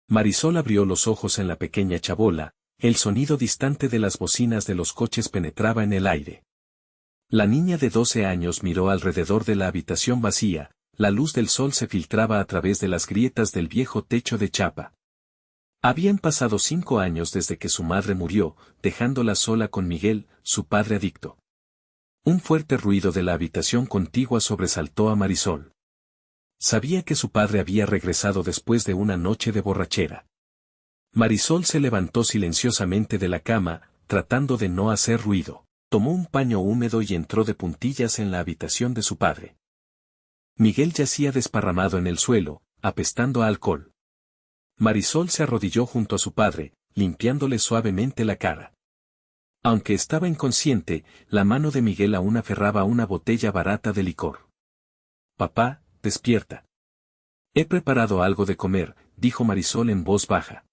Marisol abrió los ojos en la pequeña chabola, el sonido distante de las bocinas de los coches penetraba en el aire. La niña de 12 años miró alrededor de la habitación vacía, la luz del sol se filtraba a través de las grietas del viejo techo de chapa. Habían pasado 5 años desde que su madre murió, dejándola sola con Miguel, su padre adicto. Un fuerte ruido de la habitación contigua sobresaltó a Marisol. Sabía que su padre había regresado después de una noche de borrachera. Marisol se levantó silenciosamente de la cama, tratando de no hacer ruido. Tomó un paño húmedo y entró de puntillas en la habitación de su padre. Miguel yacía desparramado en el suelo, apestando a alcohol. Marisol se arrodilló junto a su padre, limpiándole suavemente la cara. Aunque estaba inconsciente, la mano de Miguel aún aferraba una botella barata de licor. «Papá, despierta. He preparado algo de comer», dijo Marisol en voz baja.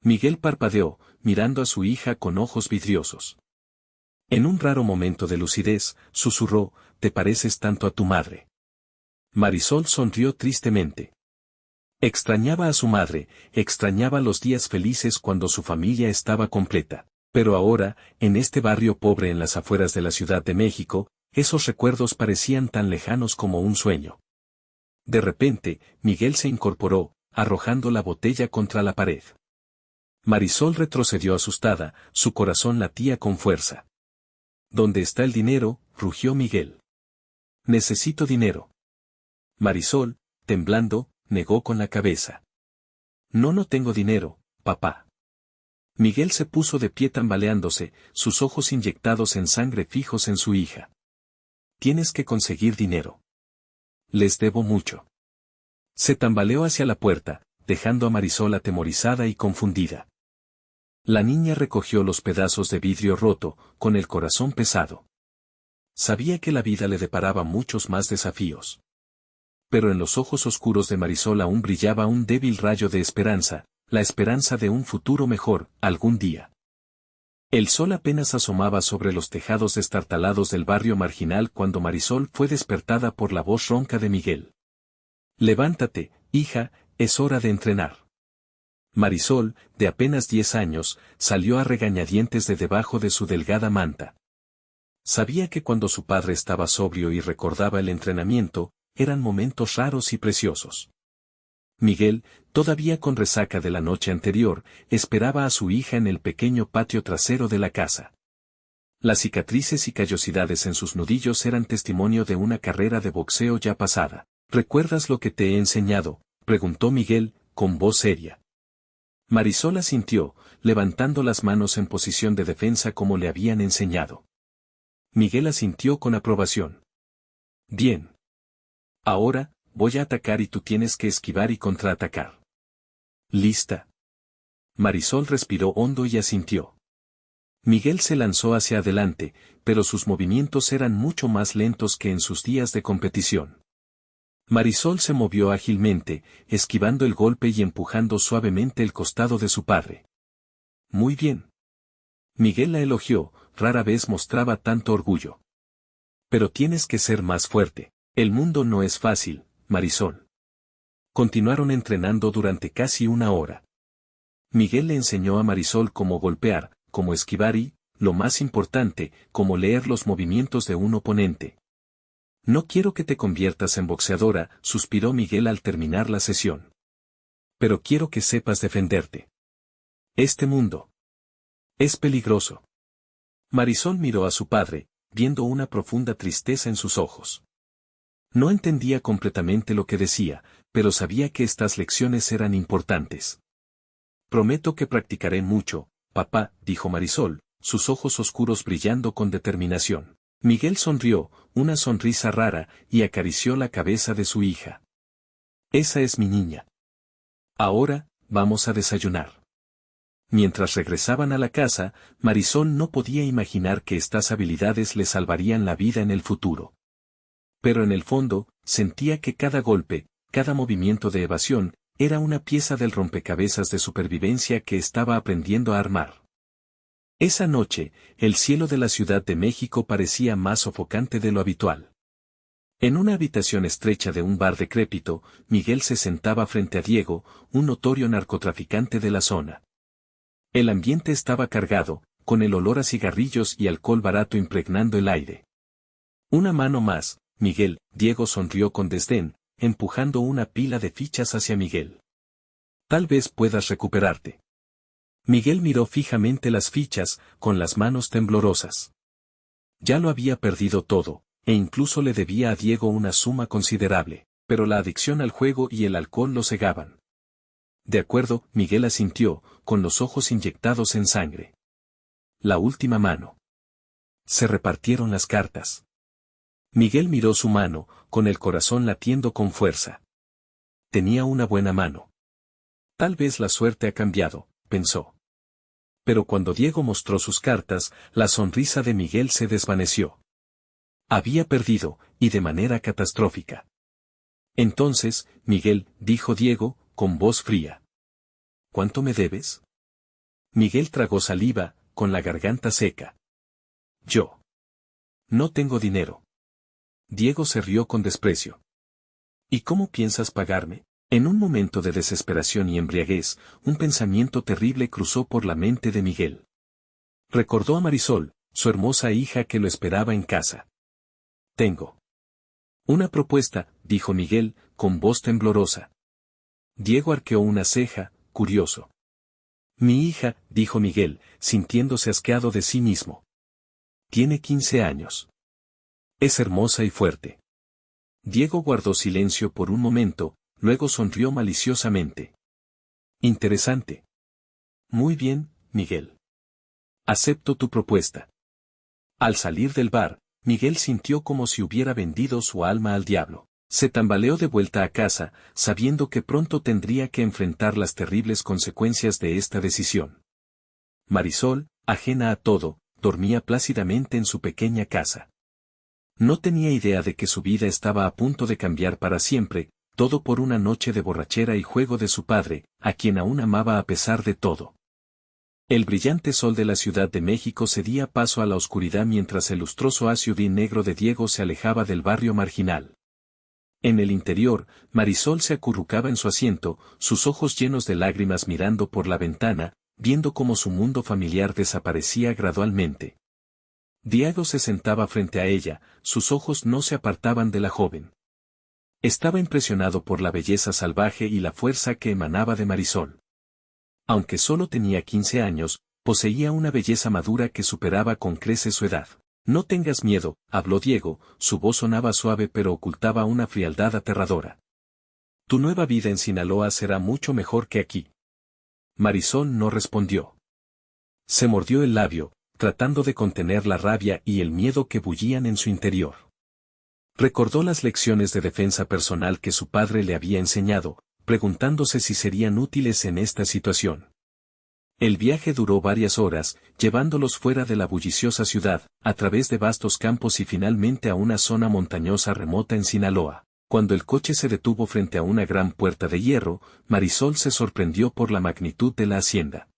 Miguel parpadeó, mirando a su hija con ojos vidriosos. En un raro momento de lucidez, susurró: «Te pareces tanto a tu madre». Marisol sonrió tristemente. Extrañaba a su madre, extrañaba los días felices cuando su familia estaba completa. Pero ahora, en este barrio pobre en las afueras de la Ciudad de México, esos recuerdos parecían tan lejanos como un sueño. De repente, Miguel se incorporó, arrojando la botella contra la pared. Marisol retrocedió asustada, su corazón latía con fuerza. «¿Dónde está el dinero?», rugió Miguel. «Necesito dinero». Marisol, temblando, negó con la cabeza. No tengo dinero, papá». Miguel se puso de pie tambaleándose, sus ojos inyectados en sangre fijos en su hija. «Tienes que conseguir dinero. Les debo mucho». Se tambaleó hacia la puerta, dejando a Marisol atemorizada y confundida. La niña recogió los pedazos de vidrio roto, con el corazón pesado. Sabía que la vida le deparaba muchos más desafíos. Pero en los ojos oscuros de Marisol aún brillaba un débil rayo de esperanza, la esperanza de un futuro mejor, algún día. El sol apenas asomaba sobre los tejados destartalados del barrio marginal cuando Marisol fue despertada por la voz ronca de Miguel. «Levántate, hija, es hora de entrenar». Marisol, de apenas 10 años, salió a regañadientes de debajo de su delgada manta. Sabía que cuando su padre estaba sobrio y recordaba el entrenamiento, eran momentos raros y preciosos. Miguel, todavía con resaca de la noche anterior, esperaba a su hija en el pequeño patio trasero de la casa. Las cicatrices y callosidades en sus nudillos eran testimonio de una carrera de boxeo ya pasada. «¿Recuerdas lo que te he enseñado?», preguntó Miguel, con voz seria. Marisol asintió, levantando las manos en posición de defensa como le habían enseñado. Miguel asintió con aprobación. «Bien. Ahora, voy a atacar y tú tienes que esquivar y contraatacar». «¿Lista?». Marisol respiró hondo y asintió. Miguel se lanzó hacia adelante, pero sus movimientos eran mucho más lentos que en sus días de competición. Marisol se movió ágilmente, esquivando el golpe y empujando suavemente el costado de su padre. «Muy bien». Miguel la elogió, rara vez mostraba tanto orgullo. «Pero tienes que ser más fuerte. El mundo no es fácil, Marisol». Continuaron entrenando durante casi una hora. Miguel le enseñó a Marisol cómo golpear, cómo esquivar y, lo más importante, cómo leer los movimientos de un oponente. «No quiero que te conviertas en boxeadora», suspiró Miguel al terminar la sesión. «Pero quiero que sepas defenderte. Este mundo es peligroso». Marisol miró a su padre, viendo una profunda tristeza en sus ojos. No entendía completamente lo que decía, pero sabía que estas lecciones eran importantes. «Prometo que practicaré mucho, papá», dijo Marisol, sus ojos oscuros brillando con determinación. Miguel sonrió, una sonrisa rara, y acarició la cabeza de su hija. «Esa es mi niña. Ahora, vamos a desayunar». Mientras regresaban a la casa, Marisol no podía imaginar que estas habilidades le salvarían la vida en el futuro. Pero en el fondo, sentía que cada golpe, cada movimiento de evasión, era una pieza del rompecabezas de supervivencia que estaba aprendiendo a armar. Esa noche, el cielo de la Ciudad de México parecía más sofocante de lo habitual. En una habitación estrecha de un bar decrépito, Miguel se sentaba frente a Diego, un notorio narcotraficante de la zona. El ambiente estaba cargado, con el olor a cigarrillos y alcohol barato impregnando el aire. Una mano más, Miguel. Diego sonrió con desdén, empujando una pila de fichas hacia Miguel. Tal vez puedas recuperarte. Miguel miró fijamente las fichas, con las manos temblorosas. Ya lo había perdido todo, e incluso le debía a Diego una suma considerable, pero la adicción al juego y el alcohol lo cegaban. De acuerdo, Miguel asintió, con los ojos inyectados en sangre. La última mano. Se repartieron las cartas. Miguel miró su mano, con el corazón latiendo con fuerza. Tenía una buena mano. Tal vez la suerte ha cambiado, pensó. Pero cuando Diego mostró sus cartas, la sonrisa de Miguel se desvaneció. Había perdido, y de manera catastrófica. Entonces, Miguel, dijo Diego, con voz fría. ¿Cuánto me debes? Miguel tragó saliva, con la garganta seca. Yo. No tengo dinero. Diego se rió con desprecio. ¿Y cómo piensas pagarme? En un momento de desesperación y embriaguez, un pensamiento terrible cruzó por la mente de Miguel. Recordó a Marisol, su hermosa hija que lo esperaba en casa. Tengo una propuesta, dijo Miguel, con voz temblorosa. Diego arqueó una ceja, curioso. Mi hija, dijo Miguel, sintiéndose asqueado de sí mismo. Tiene 15 años. Es hermosa y fuerte. Diego guardó silencio por un momento, luego sonrió maliciosamente. Interesante. Muy bien, Miguel. Acepto tu propuesta. Al salir del bar, Miguel sintió como si hubiera vendido su alma al diablo. Se tambaleó de vuelta a casa, sabiendo que pronto tendría que enfrentar las terribles consecuencias de esta decisión. Marisol, ajena a todo, dormía plácidamente en su pequeña casa. No tenía idea de que su vida estaba a punto de cambiar para siempre, todo por una noche de borrachera y juego de su padre, a quien aún amaba a pesar de todo. El brillante sol de la Ciudad de México cedía paso a la oscuridad mientras el lustroso SUV negro de Diego se alejaba del barrio marginal. En el interior, Marisol se acurrucaba en su asiento, sus ojos llenos de lágrimas mirando por la ventana, viendo cómo su mundo familiar desaparecía gradualmente. Diego se sentaba frente a ella, sus ojos no se apartaban de la joven. Estaba impresionado por la belleza salvaje y la fuerza que emanaba de Marisol. Aunque solo tenía 15 años, poseía una belleza madura que superaba con creces su edad. No tengas miedo, habló Diego, su voz sonaba suave pero ocultaba una frialdad aterradora. Tu nueva vida en Sinaloa será mucho mejor que aquí. Marisol no respondió. Se mordió el labio, tratando de contener la rabia y el miedo que bullían en su interior. Recordó las lecciones de defensa personal que su padre le había enseñado, preguntándose si serían útiles en esta situación. El viaje duró varias horas, llevándolos fuera de la bulliciosa ciudad, a través de vastos campos y finalmente a una zona montañosa remota en Sinaloa. Cuando el coche se detuvo frente a una gran puerta de hierro, Marisol se sorprendió por la magnitud de la hacienda.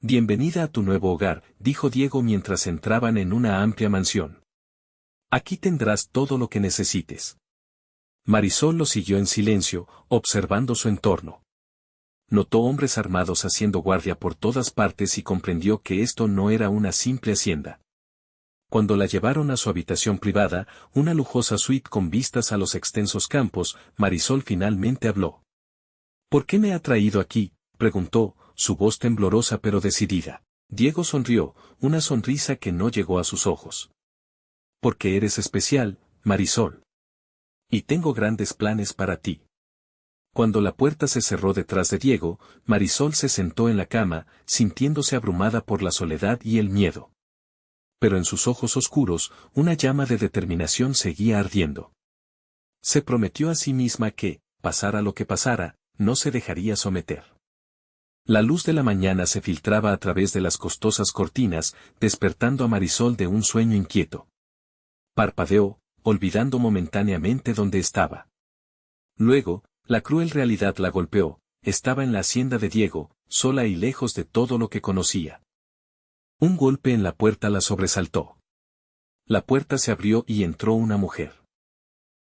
Bienvenida a tu nuevo hogar, dijo Diego mientras entraban en una amplia mansión. Aquí tendrás todo lo que necesites. Marisol lo siguió en silencio, observando su entorno. Notó hombres armados haciendo guardia por todas partes y comprendió que esto no era una simple hacienda. Cuando la llevaron a su habitación privada, una lujosa suite con vistas a los extensos campos, Marisol finalmente habló. ¿Por qué me ha traído aquí?, preguntó, su voz temblorosa pero decidida. Diego sonrió, una sonrisa que no llegó a sus ojos. Porque eres especial, Marisol. Y tengo grandes planes para ti. Cuando la puerta se cerró detrás de Diego, Marisol se sentó en la cama, sintiéndose abrumada por la soledad y el miedo. Pero en sus ojos oscuros, una llama de determinación seguía ardiendo. Se prometió a sí misma que, pasara lo que pasara, no se dejaría someter. La luz de la mañana se filtraba a través de las costosas cortinas, despertando a Marisol de un sueño inquieto. Parpadeó, olvidando momentáneamente dónde estaba. Luego, la cruel realidad la golpeó, estaba en la hacienda de Diego, sola y lejos de todo lo que conocía. Un golpe en la puerta la sobresaltó. La puerta se abrió y entró una mujer.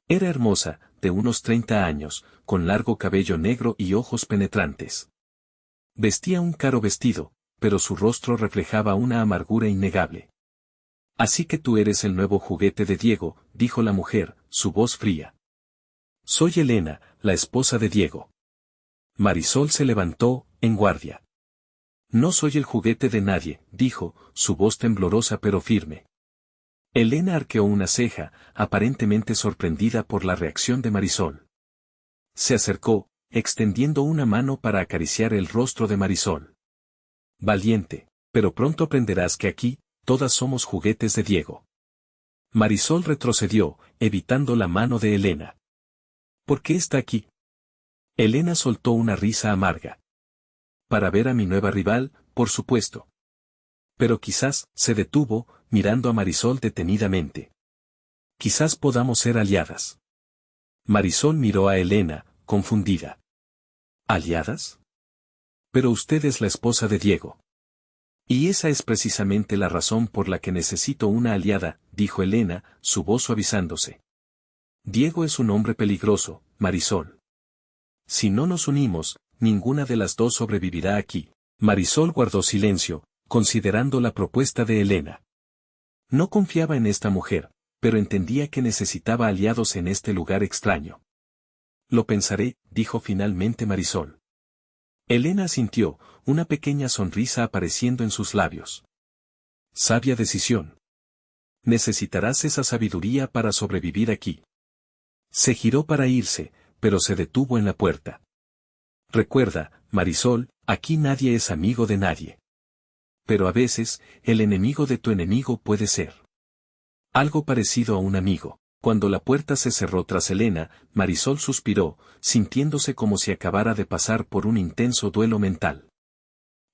Era hermosa, de unos 30 años, con largo cabello negro y ojos penetrantes. Vestía un caro vestido, pero su rostro reflejaba una amargura innegable. Así que tú eres el nuevo juguete de Diego, dijo la mujer, su voz fría. Soy Elena, la esposa de Diego. Marisol se levantó, en guardia. No soy el juguete de nadie, dijo, su voz temblorosa pero firme. Elena arqueó una ceja, aparentemente sorprendida por la reacción de Marisol. Se acercó, extendiendo una mano para acariciar el rostro de Marisol. Valiente, pero pronto aprenderás que aquí, todas somos juguetes de Diego. Marisol retrocedió, evitando la mano de Elena. ¿Por qué está aquí? Elena soltó una risa amarga. Para ver a mi nueva rival, por supuesto. Pero quizás, se detuvo, mirando a Marisol detenidamente. Quizás podamos ser aliadas. Marisol miró a Elena, confundida. ¿Aliadas? Pero usted es la esposa de Diego. Y esa es precisamente la razón por la que necesito una aliada, dijo Elena, su voz suavizándose. Diego es un hombre peligroso, Marisol. Si no nos unimos, ninguna de las dos sobrevivirá aquí. Marisol guardó silencio, considerando la propuesta de Elena. No confiaba en esta mujer, pero entendía que necesitaba aliados en este lugar extraño. Lo pensaré, dijo finalmente Marisol. Elena asintió, una pequeña sonrisa apareciendo en sus labios. Sabia decisión. Necesitarás esa sabiduría para sobrevivir aquí. Se giró para irse, pero se detuvo en la puerta. Recuerda, Marisol, aquí nadie es amigo de nadie. Pero a veces, el enemigo de tu enemigo puede ser algo parecido a un amigo. Cuando la puerta se cerró tras Elena, Marisol suspiró, sintiéndose como si acabara de pasar por un intenso duelo mental.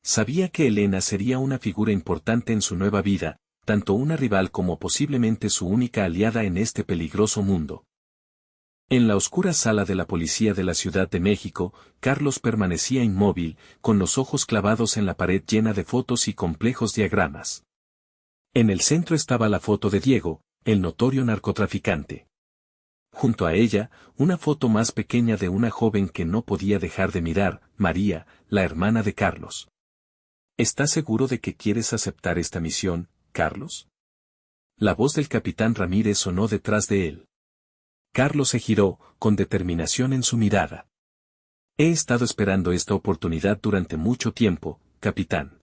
Sabía que Elena sería una figura importante en su nueva vida, tanto una rival como posiblemente su única aliada en este peligroso mundo. En la oscura sala de la policía de la Ciudad de México, Carlos permanecía inmóvil, con los ojos clavados en la pared llena de fotos y complejos diagramas. En el centro estaba la foto de Diego, el notorio narcotraficante. Junto a ella, una foto más pequeña de una joven que no podía dejar de mirar, María, la hermana de Carlos. ¿Estás seguro de que quieres aceptar esta misión, Carlos? La voz del capitán Ramírez sonó detrás de él. Carlos se giró, con determinación en su mirada. He estado esperando esta oportunidad durante mucho tiempo, capitán.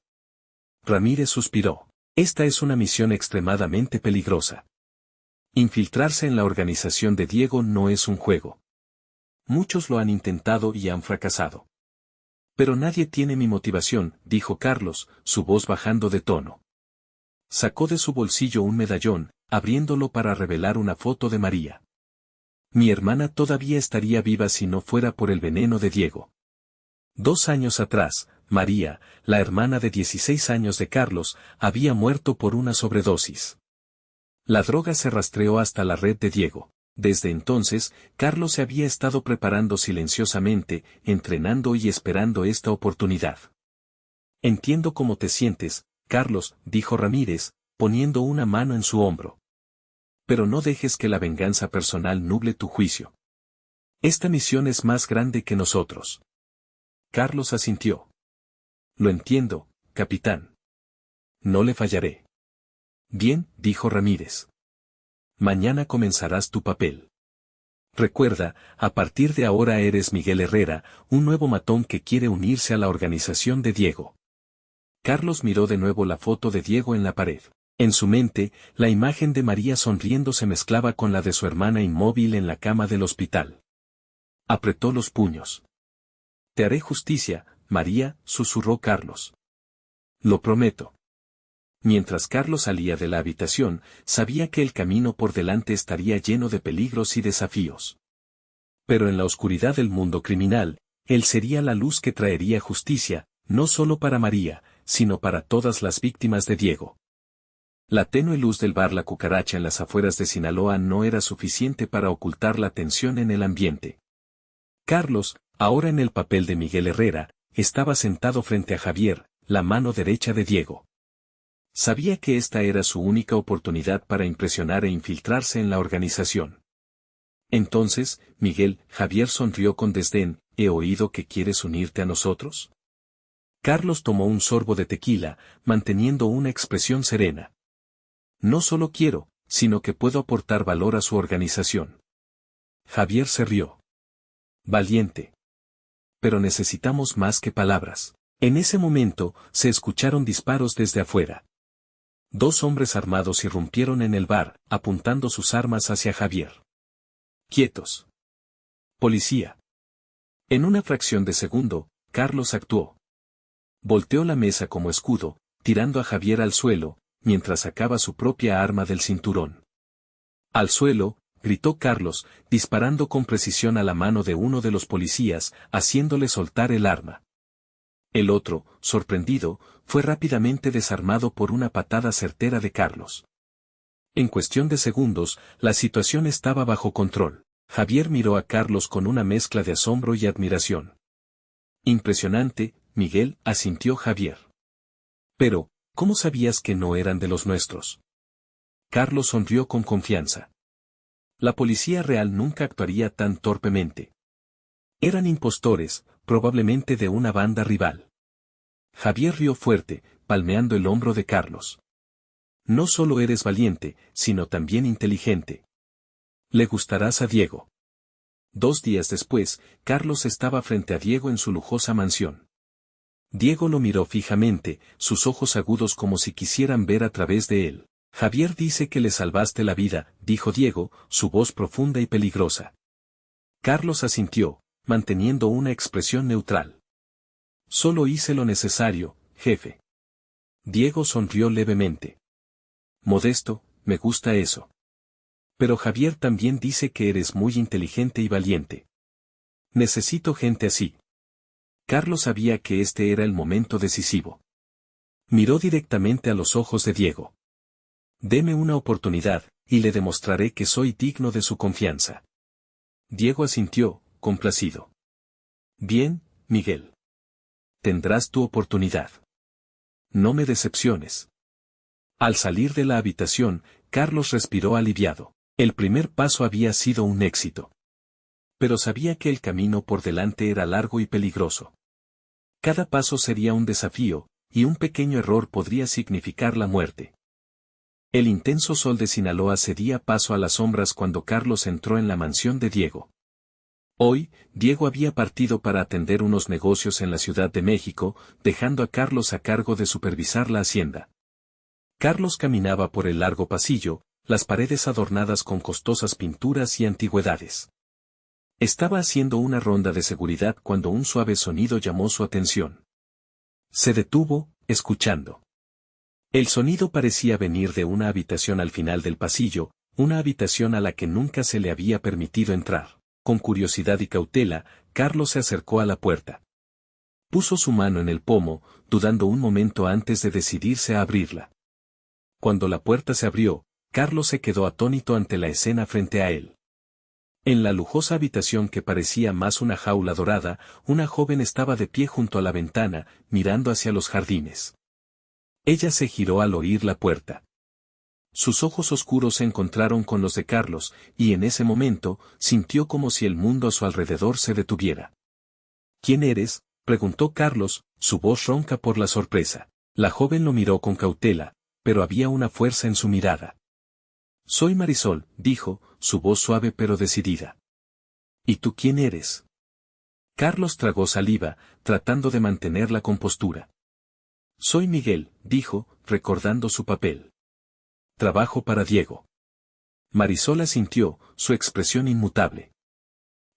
Ramírez suspiró. Esta es una misión extremadamente peligrosa. Infiltrarse en la organización de Diego no es un juego. Muchos lo han intentado y han fracasado. Pero nadie tiene mi motivación, dijo Carlos, su voz bajando de tono. Sacó de su bolsillo un medallón, abriéndolo para revelar una foto de María. Mi hermana todavía estaría viva si no fuera por el veneno de Diego. 2 años atrás, María, la hermana de 16 años de Carlos, había muerto por una sobredosis. La droga se rastreó hasta la red de Diego. Desde entonces, Carlos se había estado preparando silenciosamente, entrenando y esperando esta oportunidad. Entiendo cómo te sientes, Carlos, dijo Ramírez, poniendo una mano en su hombro. Pero no dejes que la venganza personal nuble tu juicio. Esta misión es más grande que nosotros. Carlos asintió. Lo entiendo, capitán. No le fallaré. Bien, dijo Ramírez. Mañana comenzarás tu papel. Recuerda, a partir de ahora eres Miguel Herrera, un nuevo matón que quiere unirse a la organización de Diego. Carlos miró de nuevo la foto de Diego en la pared. En su mente, la imagen de María sonriendo se mezclaba con la de su hermana inmóvil en la cama del hospital. Apretó los puños. Te haré justicia, María, susurró Carlos. Lo prometo. Mientras Carlos salía de la habitación, sabía que el camino por delante estaría lleno de peligros y desafíos. Pero en la oscuridad del mundo criminal, él sería la luz que traería justicia, no solo para María, sino para todas las víctimas de Diego. La tenue luz del bar La Cucaracha en las afueras de Sinaloa no era suficiente para ocultar la tensión en el ambiente. Carlos, ahora en el papel de Miguel Herrera, estaba sentado frente a Javier, la mano derecha de Diego. Sabía que esta era su única oportunidad para impresionar e infiltrarse en la organización. Entonces, Miguel, Javier sonrió con desdén, ¿he oído que quieres unirte a nosotros? Carlos tomó un sorbo de tequila, manteniendo una expresión serena. No solo quiero, sino que puedo aportar valor a su organización. Javier se rió. Valiente. Pero necesitamos más que palabras. En ese momento, se escucharon disparos desde afuera. 2 hombres armados irrumpieron en el bar, apuntando sus armas hacia Javier. Quietos. Policía. En una fracción de segundo, Carlos actuó. Volteó la mesa como escudo, tirando a Javier al suelo, mientras sacaba su propia arma del cinturón. Al suelo, gritó Carlos, disparando con precisión a la mano de uno de los policías, haciéndole soltar el arma. El otro, sorprendido, fue rápidamente desarmado por una patada certera de Carlos. En cuestión de segundos, la situación estaba bajo control. Javier miró a Carlos con una mezcla de asombro y admiración. Impresionante, Miguel, asintió Javier. Pero, ¿cómo sabías que no eran de los nuestros? Carlos sonrió con confianza. La policía real nunca actuaría tan torpemente. Eran impostores, probablemente de una banda rival. Javier rió fuerte, palmeando el hombro de Carlos. No solo eres valiente, sino también inteligente. Le gustarás a Diego. 2 días después, Carlos estaba frente a Diego en su lujosa mansión. Diego lo miró fijamente, sus ojos agudos como si quisieran ver a través de él. Javier dice que le salvaste la vida, dijo Diego, su voz profunda y peligrosa. Carlos asintió, manteniendo una expresión neutral. Solo hice lo necesario, jefe. Diego sonrió levemente. Modesto, me gusta eso. Pero Javier también dice que eres muy inteligente y valiente. Necesito gente así. Carlos sabía que este era el momento decisivo. Miró directamente a los ojos de Diego. Deme una oportunidad, y le demostraré que soy digno de su confianza. Diego asintió, complacido. Bien, Miguel. Tendrás tu oportunidad. No me decepciones. Al salir de la habitación, Carlos respiró aliviado. El primer paso había sido un éxito. Pero sabía que el camino por delante era largo y peligroso. Cada paso sería un desafío, y un pequeño error podría significar la muerte. El intenso sol de Sinaloa cedía paso a las sombras cuando Carlos entró en la mansión de Diego. Hoy, Diego había partido para atender unos negocios en la Ciudad de México, dejando a Carlos a cargo de supervisar la hacienda. Carlos caminaba por el largo pasillo, las paredes adornadas con costosas pinturas y antigüedades. Estaba haciendo una ronda de seguridad cuando un suave sonido llamó su atención. Se detuvo, escuchando. El sonido parecía venir de una habitación al final del pasillo, una habitación a la que nunca se le había permitido entrar. Con curiosidad y cautela, Carlos se acercó a la puerta. Puso su mano en el pomo, dudando un momento antes de decidirse a abrirla. Cuando la puerta se abrió, Carlos se quedó atónito ante la escena frente a él. En la lujosa habitación que parecía más una jaula dorada, una joven estaba de pie junto a la ventana, mirando hacia los jardines. Ella se giró al oír la puerta. Sus ojos oscuros se encontraron con los de Carlos, y en ese momento, sintió como si el mundo a su alrededor se detuviera. ¿Quién eres?, preguntó Carlos, su voz ronca por la sorpresa. La joven lo miró con cautela, pero había una fuerza en su mirada. Soy Marisol, dijo, su voz suave pero decidida. ¿Y tú quién eres? Carlos tragó saliva, tratando de mantener la compostura. Soy Miguel, dijo, recordando su papel. Trabajo para Diego. Marisol asintió, su expresión inmutable.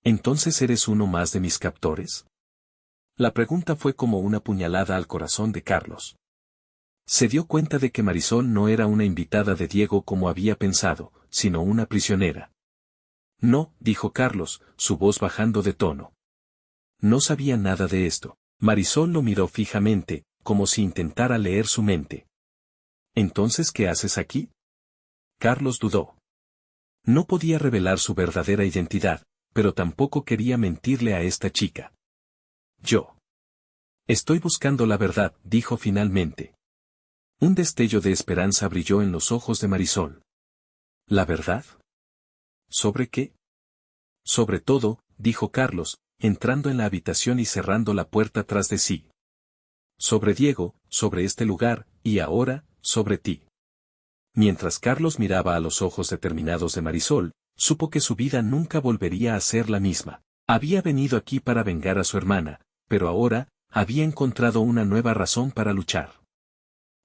¿Entonces eres uno más de mis captores? La pregunta fue como una puñalada al corazón de Carlos. Se dio cuenta de que Marisol no era una invitada de Diego como había pensado, sino una prisionera. No, dijo Carlos, su voz bajando de tono. No sabía nada de esto. Marisol lo miró fijamente, como si intentara leer su mente. ¿Entonces qué haces aquí? Carlos dudó. No podía revelar su verdadera identidad, pero tampoco quería mentirle a esta chica. Yo. Estoy buscando la verdad, dijo finalmente. Un destello de esperanza brilló en los ojos de Marisol. ¿La verdad? ¿Sobre qué? Sobre todo, dijo Carlos, entrando en la habitación y cerrando la puerta tras de sí. Sobre Diego, sobre este lugar, y ahora, sobre ti. Mientras Carlos miraba a los ojos determinados de Marisol, supo que su vida nunca volvería a ser la misma. Había venido aquí para vengar a su hermana, pero ahora, había encontrado una nueva razón para luchar.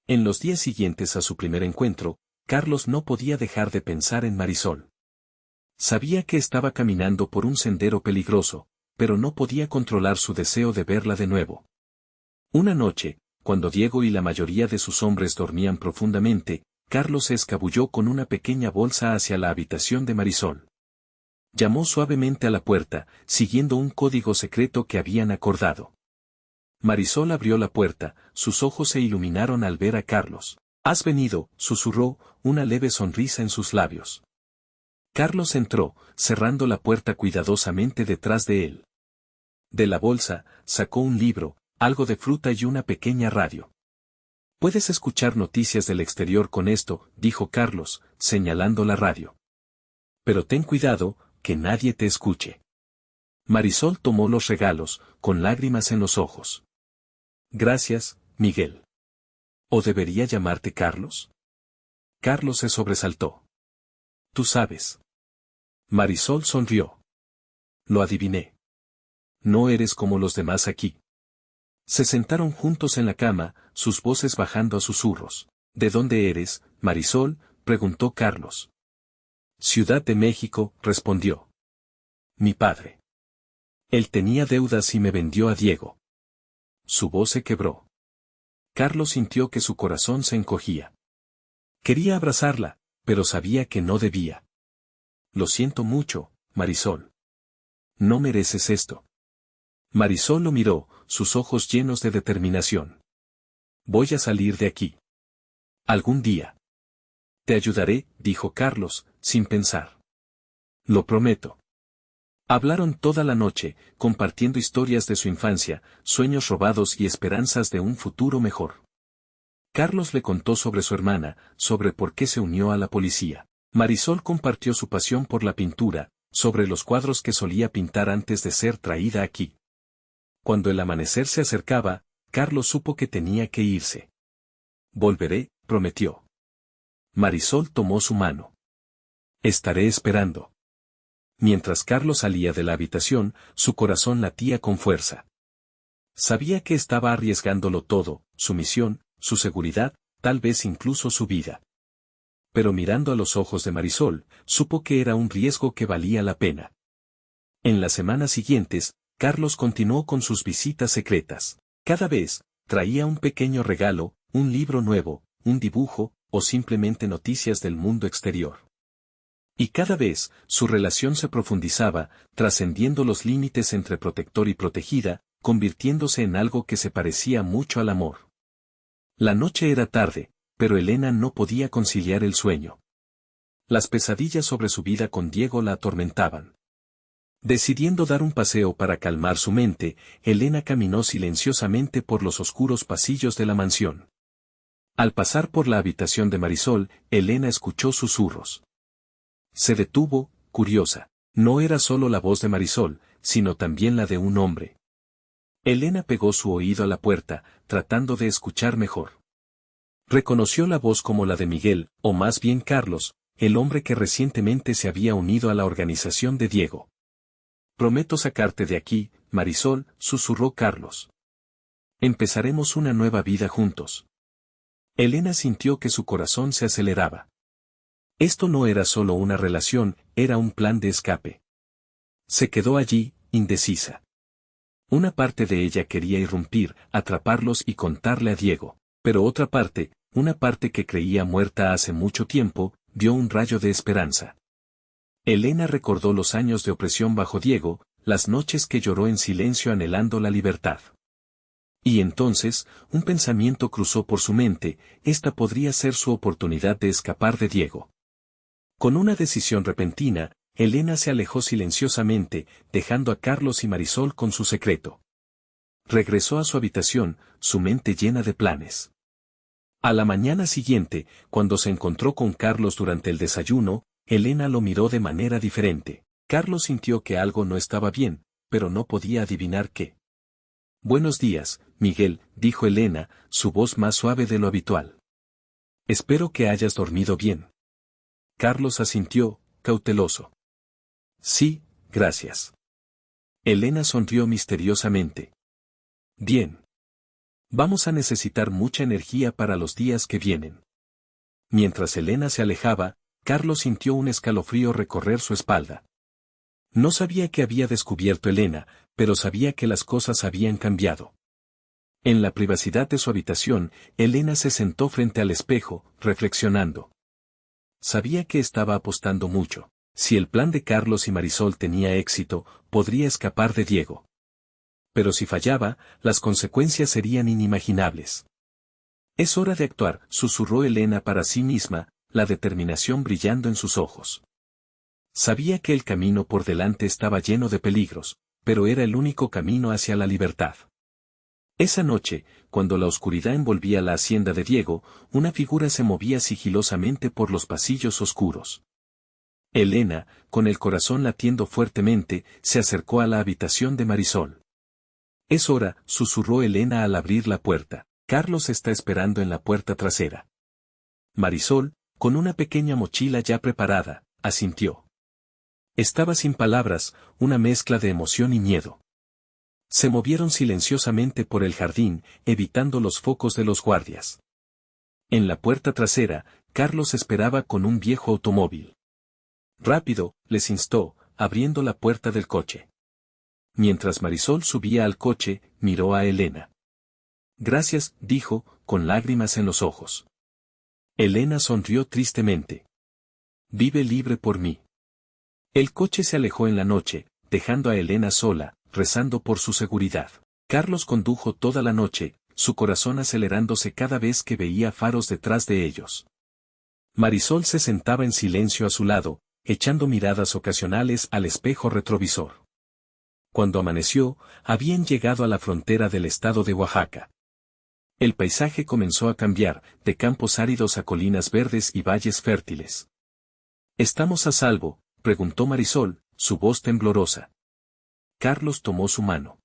En los días siguientes a su primer encuentro, Carlos no podía dejar de pensar en Marisol. Sabía que estaba caminando por un sendero peligroso, pero no podía controlar su deseo de verla de nuevo. Una noche, cuando Diego y la mayoría de sus hombres dormían profundamente, Carlos se escabulló con una pequeña bolsa hacia la habitación de Marisol. Llamó suavemente a la puerta, siguiendo un código secreto que habían acordado. Marisol abrió la puerta, sus ojos se iluminaron al ver a Carlos. «¿Has venido?», susurró, una leve sonrisa en sus labios. Carlos entró, cerrando la puerta cuidadosamente detrás de él. De la bolsa, sacó un libro, algo de fruta y una pequeña radio. «Puedes escuchar noticias del exterior con esto», dijo Carlos, señalando la radio. «Pero ten cuidado, que nadie te escuche». Marisol tomó los regalos, con lágrimas en los ojos. «Gracias, Miguel». «¿O debería llamarte Carlos?». Carlos se sobresaltó. «Tú sabes». Marisol sonrió. «Lo adiviné. No eres como los demás aquí». Se sentaron juntos en la cama, sus voces bajando a susurros. «¿De dónde eres, Marisol?», preguntó Carlos. «Ciudad de México», respondió. «Mi padre. Él tenía deudas y me vendió a Diego». Su voz se quebró. Carlos sintió que su corazón se encogía. Quería abrazarla, pero sabía que no debía. «Lo siento mucho, Marisol. No mereces esto». Marisol lo miró, sus ojos llenos de determinación. «Voy a salir de aquí. Algún día». «Te ayudaré», dijo Carlos, sin pensar. «Lo prometo». Hablaron toda la noche, compartiendo historias de su infancia, sueños robados y esperanzas de un futuro mejor. Carlos le contó sobre su hermana, sobre por qué se unió a la policía. Marisol compartió su pasión por la pintura, sobre los cuadros que solía pintar antes de ser traída aquí. Cuando el amanecer se acercaba, Carlos supo que tenía que irse. «Volveré», prometió. Marisol tomó su mano. «Estaré esperando». Mientras Carlos salía de la habitación, su corazón latía con fuerza. Sabía que estaba arriesgándolo todo, su misión, su seguridad, tal vez incluso su vida. Pero mirando a los ojos de Marisol, supo que era un riesgo que valía la pena. En las semanas siguientes, Carlos continuó con sus visitas secretas. Cada vez, traía un pequeño regalo, un libro nuevo, un dibujo, o simplemente noticias del mundo exterior. Y cada vez, su relación se profundizaba, trascendiendo los límites entre protector y protegida, convirtiéndose en algo que se parecía mucho al amor. La noche era tarde, pero Elena no podía conciliar el sueño. Las pesadillas sobre su vida con Diego la atormentaban. Decidiendo dar un paseo para calmar su mente, Elena caminó silenciosamente por los oscuros pasillos de la mansión. Al pasar por la habitación de Marisol, Elena escuchó susurros. Se detuvo, curiosa. No era solo la voz de Marisol, sino también la de un hombre. Elena pegó su oído a la puerta, tratando de escuchar mejor. Reconoció la voz como la de Miguel, o más bien Carlos, el hombre que recientemente se había unido a la organización de Diego. «Prometo sacarte de aquí, Marisol», susurró Carlos. «Empezaremos una nueva vida juntos». Elena sintió que su corazón se aceleraba. Esto no era solo una relación, era un plan de escape. Se quedó allí, indecisa. Una parte de ella quería irrumpir, atraparlos y contarle a Diego, pero otra parte, una parte que creía muerta hace mucho tiempo, vio un rayo de esperanza. Elena recordó los años de opresión bajo Diego, las noches que lloró en silencio anhelando la libertad. Y entonces, un pensamiento cruzó por su mente, esta podría ser su oportunidad de escapar de Diego. Con una decisión repentina, Elena se alejó silenciosamente, dejando a Carlos y Marisol con su secreto. Regresó a su habitación, su mente llena de planes. A la mañana siguiente, cuando se encontró con Carlos durante el desayuno, Elena lo miró de manera diferente. Carlos sintió que algo no estaba bien, pero no podía adivinar qué. Buenos días, Miguel, dijo Elena, su voz más suave de lo habitual. Espero que hayas dormido bien. Carlos asintió, cauteloso. Sí, gracias. Elena sonrió misteriosamente. Bien. Vamos a necesitar mucha energía para los días que vienen. Mientras Elena se alejaba, Carlos sintió un escalofrío recorrer su espalda. No sabía qué había descubierto Elena, pero sabía que las cosas habían cambiado. En la privacidad de su habitación, Elena se sentó frente al espejo, reflexionando. Sabía que estaba apostando mucho. Si el plan de Carlos y Marisol tenía éxito, podría escapar de Diego. Pero si fallaba, las consecuencias serían inimaginables. Es hora de actuar, susurró Elena para sí misma, la determinación brillando en sus ojos. Sabía que el camino por delante estaba lleno de peligros, pero era el único camino hacia la libertad. Esa noche, cuando la oscuridad envolvía la hacienda de Diego, una figura se movía sigilosamente por los pasillos oscuros. Elena, con el corazón latiendo fuertemente, se acercó a la habitación de Marisol. Es hora, susurró Elena al abrir la puerta. Carlos está esperando en la puerta trasera. Marisol, con una pequeña mochila ya preparada, asintió. Estaba sin palabras, una mezcla de emoción y miedo. Se movieron silenciosamente por el jardín, evitando los focos de los guardias. En la puerta trasera, Carlos esperaba con un viejo automóvil. Rápido, les instó, abriendo la puerta del coche. Mientras Marisol subía al coche, miró a Elena. Gracias, dijo, con lágrimas en los ojos. Elena sonrió tristemente. Vive libre por mí. El coche se alejó en la noche, dejando a Elena sola, rezando por su seguridad. Carlos condujo toda la noche, su corazón acelerándose cada vez que veía faros detrás de ellos. Marisol se sentaba en silencio a su lado, echando miradas ocasionales al espejo retrovisor. Cuando amaneció, habían llegado a la frontera del estado de Oaxaca. El paisaje comenzó a cambiar, de campos áridos a colinas verdes y valles fértiles. ¿Estamos a salvo?, preguntó Marisol, su voz temblorosa. Carlos tomó su mano.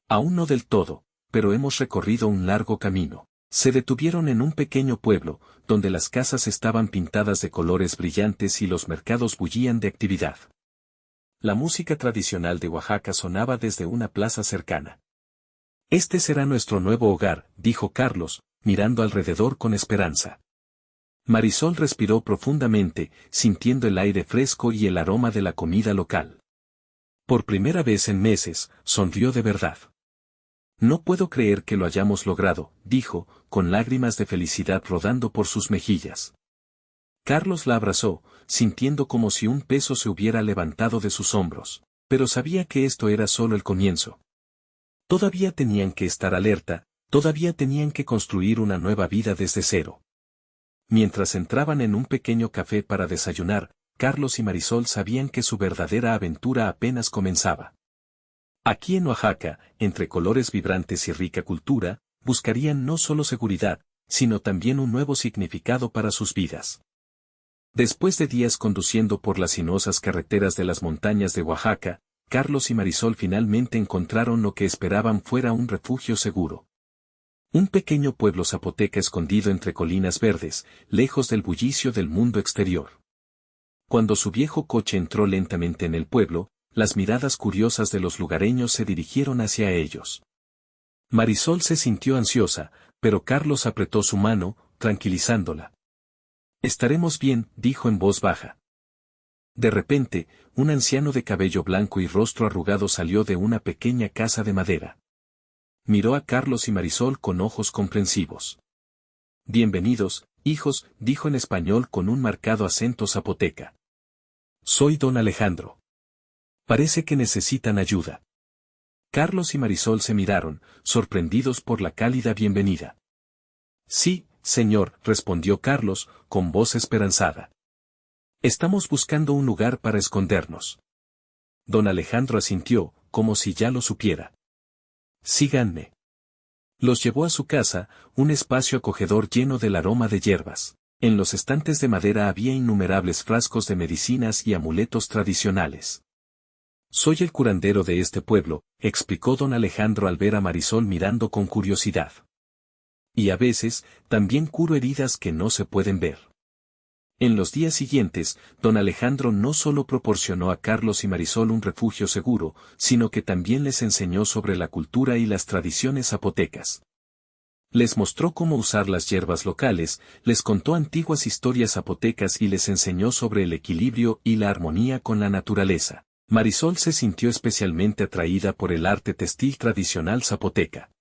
Aún no del todo, pero hemos recorrido un largo camino. Se detuvieron en un pequeño pueblo, donde las casas estaban pintadas de colores brillantes y los mercados bullían de actividad. La música tradicional de Oaxaca sonaba desde una plaza cercana. Este será nuestro nuevo hogar, dijo Carlos, mirando alrededor con esperanza. Marisol respiró profundamente, sintiendo el aire fresco y el aroma de la comida local. Por primera vez en meses, sonrió de verdad. No puedo creer que lo hayamos logrado, dijo, con lágrimas de felicidad rodando por sus mejillas. Carlos la abrazó, sintiendo como si un peso se hubiera levantado de sus hombros, pero sabía que esto era solo el comienzo. Todavía tenían que estar alerta, todavía tenían que construir una nueva vida desde cero. Mientras entraban en un pequeño café para desayunar, Carlos y Marisol sabían que su verdadera aventura apenas comenzaba. Aquí en Oaxaca, entre colores vibrantes y rica cultura, buscarían no solo seguridad, sino también un nuevo significado para sus vidas. Después de días conduciendo por las sinuosas carreteras de las montañas de Oaxaca, Carlos y Marisol finalmente encontraron lo que esperaban fuera un refugio seguro. Un pequeño pueblo zapoteca escondido entre colinas verdes, lejos del bullicio del mundo exterior. Cuando su viejo coche entró lentamente en el pueblo, las miradas curiosas de los lugareños se dirigieron hacia ellos. Marisol se sintió ansiosa, pero Carlos apretó su mano, tranquilizándola. Estaremos bien, dijo en voz baja. De repente, un anciano de cabello blanco y rostro arrugado salió de una pequeña casa de madera. Miró a Carlos y Marisol con ojos comprensivos. Bienvenidos, hijos, dijo en español con un marcado acento zapoteca. Soy don Alejandro. Parece que necesitan ayuda. Carlos y Marisol se miraron, sorprendidos por la cálida bienvenida. Sí, señor, respondió Carlos, con voz esperanzada. Estamos buscando un lugar para escondernos. Don Alejandro asintió, como si ya lo supiera. Síganme. Los llevó a su casa, un espacio acogedor lleno del aroma de hierbas. En los estantes de madera había innumerables frascos de medicinas y amuletos tradicionales. Soy el curandero de este pueblo, explicó don Alejandro al ver a Marisol mirando con curiosidad. Y a veces, también curo heridas que no se pueden ver. En los días siguientes, don Alejandro no solo proporcionó a Carlos y Marisol un refugio seguro, sino que también les enseñó sobre la cultura y las tradiciones zapotecas. Les mostró cómo usar las hierbas locales, les contó antiguas historias zapotecas y les enseñó sobre el equilibrio y la armonía con la naturaleza. Marisol se sintió especialmente atraída por el arte textil tradicional zapoteca.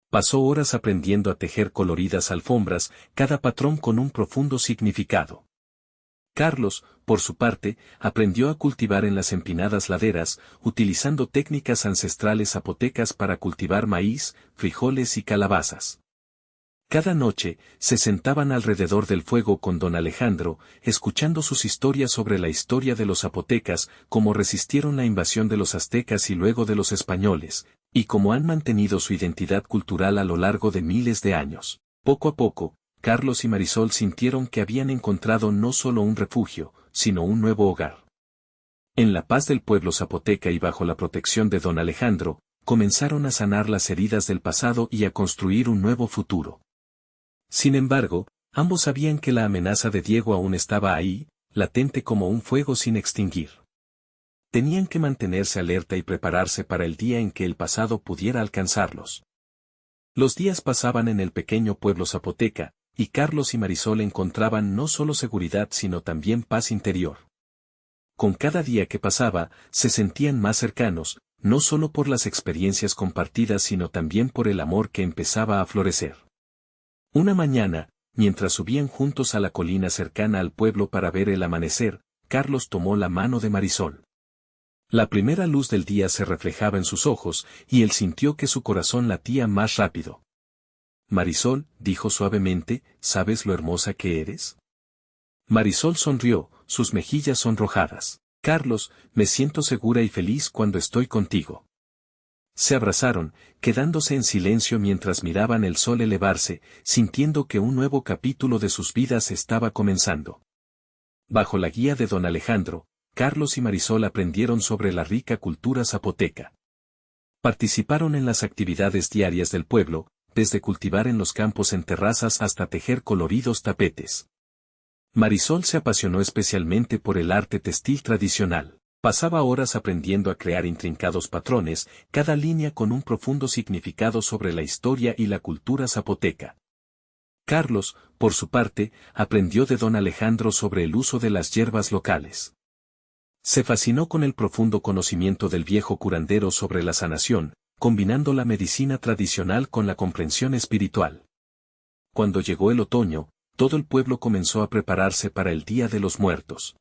Pasó horas aprendiendo a tejer coloridas alfombras, cada patrón con un profundo significado. Carlos, por su parte, aprendió a cultivar en las empinadas laderas, utilizando técnicas ancestrales zapotecas para cultivar maíz, frijoles y calabazas. Cada noche, se sentaban alrededor del fuego con don Alejandro, escuchando sus historias sobre la historia de los zapotecas, cómo resistieron la invasión de los aztecas y luego de los españoles, y cómo han mantenido su identidad cultural a lo largo de miles de años. Poco a poco, Carlos y Marisol sintieron que habían encontrado no solo un refugio, sino un nuevo hogar. En la paz del pueblo zapoteca y bajo la protección de don Alejandro, comenzaron a sanar las heridas del pasado y a construir un nuevo futuro. Sin embargo, ambos sabían que la amenaza de Diego aún estaba ahí, latente como un fuego sin extinguir. Tenían que mantenerse alerta y prepararse para el día en que el pasado pudiera alcanzarlos. Los días pasaban en el pequeño pueblo zapoteca, y Carlos y Marisol encontraban no solo seguridad sino también paz interior. Con cada día que pasaba, se sentían más cercanos, no solo por las experiencias compartidas sino también por el amor que empezaba a florecer. Una mañana, mientras subían juntos a la colina cercana al pueblo para ver el amanecer, Carlos tomó la mano de Marisol. La primera luz del día se reflejaba en sus ojos, y él sintió que su corazón latía más rápido. Marisol, dijo suavemente, ¿sabes lo hermosa que eres? Marisol sonrió, sus mejillas sonrojadas. Carlos, me siento segura y feliz cuando estoy contigo. Se abrazaron, quedándose en silencio mientras miraban el sol elevarse, sintiendo que un nuevo capítulo de sus vidas estaba comenzando. Bajo la guía de don Alejandro, Carlos y Marisol aprendieron sobre la rica cultura zapoteca. Participaron en las actividades diarias del pueblo, desde cultivar en los campos en terrazas hasta tejer coloridos tapetes. Marisol se apasionó especialmente por el arte textil tradicional. Pasaba horas aprendiendo a crear intrincados patrones, cada línea con un profundo significado sobre la historia y la cultura zapoteca. Carlos, por su parte, aprendió de don Alejandro sobre el uso de las hierbas locales. Se fascinó con el profundo conocimiento del viejo curandero sobre la sanación, combinando la medicina tradicional con la comprensión espiritual. Cuando llegó el otoño, todo el pueblo comenzó a prepararse para el Día de los Muertos.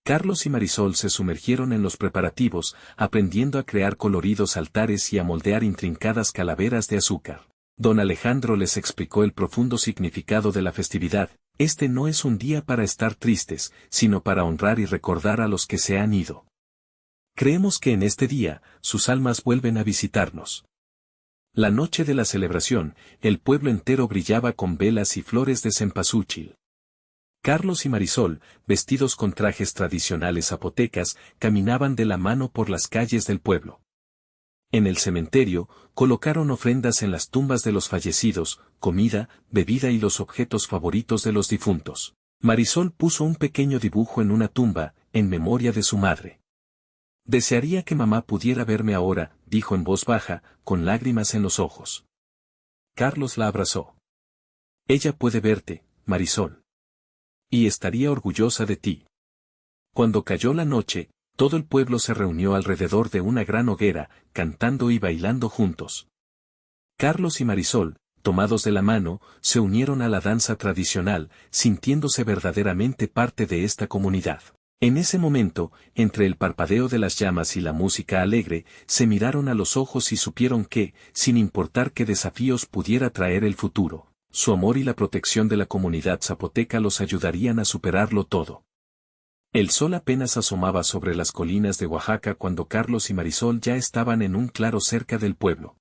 Carlos y Marisol se sumergieron en los preparativos, aprendiendo a crear coloridos altares y a moldear intrincadas calaveras de azúcar. Don Alejandro les explicó el profundo significado de la festividad. Este no es un día para estar tristes, sino para honrar y recordar a los que se han ido. Creemos que en este día, sus almas vuelven a visitarnos. La noche de la celebración, el pueblo entero brillaba con velas y flores de cempasúchil. Carlos y Marisol, vestidos con trajes tradicionales zapotecas, caminaban de la mano por las calles del pueblo. En el cementerio, colocaron ofrendas en las tumbas de los fallecidos, comida, bebida y los objetos favoritos de los difuntos. Marisol puso un pequeño dibujo en una tumba, en memoria de su madre. Desearía que mamá pudiera verme ahora, dijo en voz baja, con lágrimas en los ojos. Carlos la abrazó. Ella puede verte, Marisol. Y estaría orgullosa de ti. Cuando cayó la noche, todo el pueblo se reunió alrededor de una gran hoguera, cantando y bailando juntos. Carlos y Marisol, tomados de la mano, se unieron a la danza tradicional, sintiéndose verdaderamente parte de esta comunidad. En ese momento, entre el parpadeo de las llamas y la música alegre, se miraron a los ojos y supieron que, sin importar qué desafíos pudiera traer el futuro, su amor y la protección de la comunidad zapoteca los ayudarían a superarlo todo. El sol apenas asomaba sobre las colinas de Oaxaca cuando Carlos y Marisol ya estaban en un claro cerca del pueblo.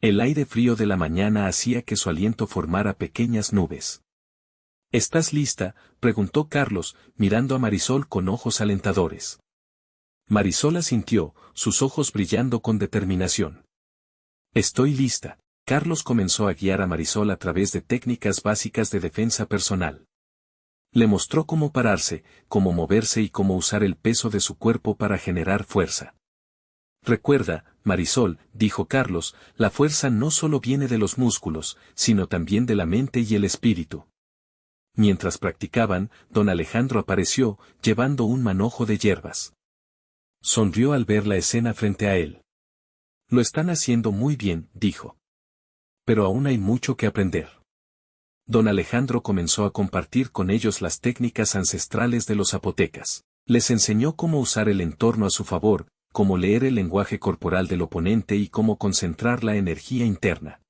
El aire frío de la mañana hacía que su aliento formara pequeñas nubes. ¿Estás lista?, preguntó Carlos, mirando a Marisol con ojos alentadores. Marisol asintió, sus ojos brillando con determinación. Estoy lista. Carlos comenzó a guiar a Marisol a través de técnicas básicas de defensa personal. Le mostró cómo pararse, cómo moverse y cómo usar el peso de su cuerpo para generar fuerza. Recuerda, Marisol, dijo Carlos, la fuerza no solo viene de los músculos, sino también de la mente y el espíritu. Mientras practicaban, don Alejandro apareció, llevando un manojo de hierbas. Sonrió al ver la escena frente a él. Lo están haciendo muy bien, dijo. Pero aún hay mucho que aprender. Don Alejandro comenzó a compartir con ellos las técnicas ancestrales de los zapotecas. Les enseñó cómo usar el entorno a su favor, cómo leer el lenguaje corporal del oponente y cómo concentrar la energía interna.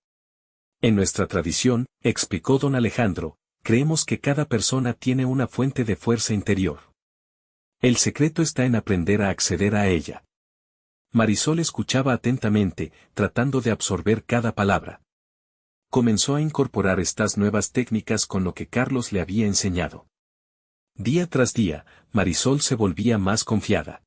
En nuestra tradición, explicó don Alejandro, creemos que cada persona tiene una fuente de fuerza interior. El secreto está en aprender a acceder a ella. Marisol escuchaba atentamente, tratando de absorber cada palabra. Comenzó a incorporar estas nuevas técnicas con lo que Carlos le había enseñado. Día tras día, Marisol se volvía más confiada.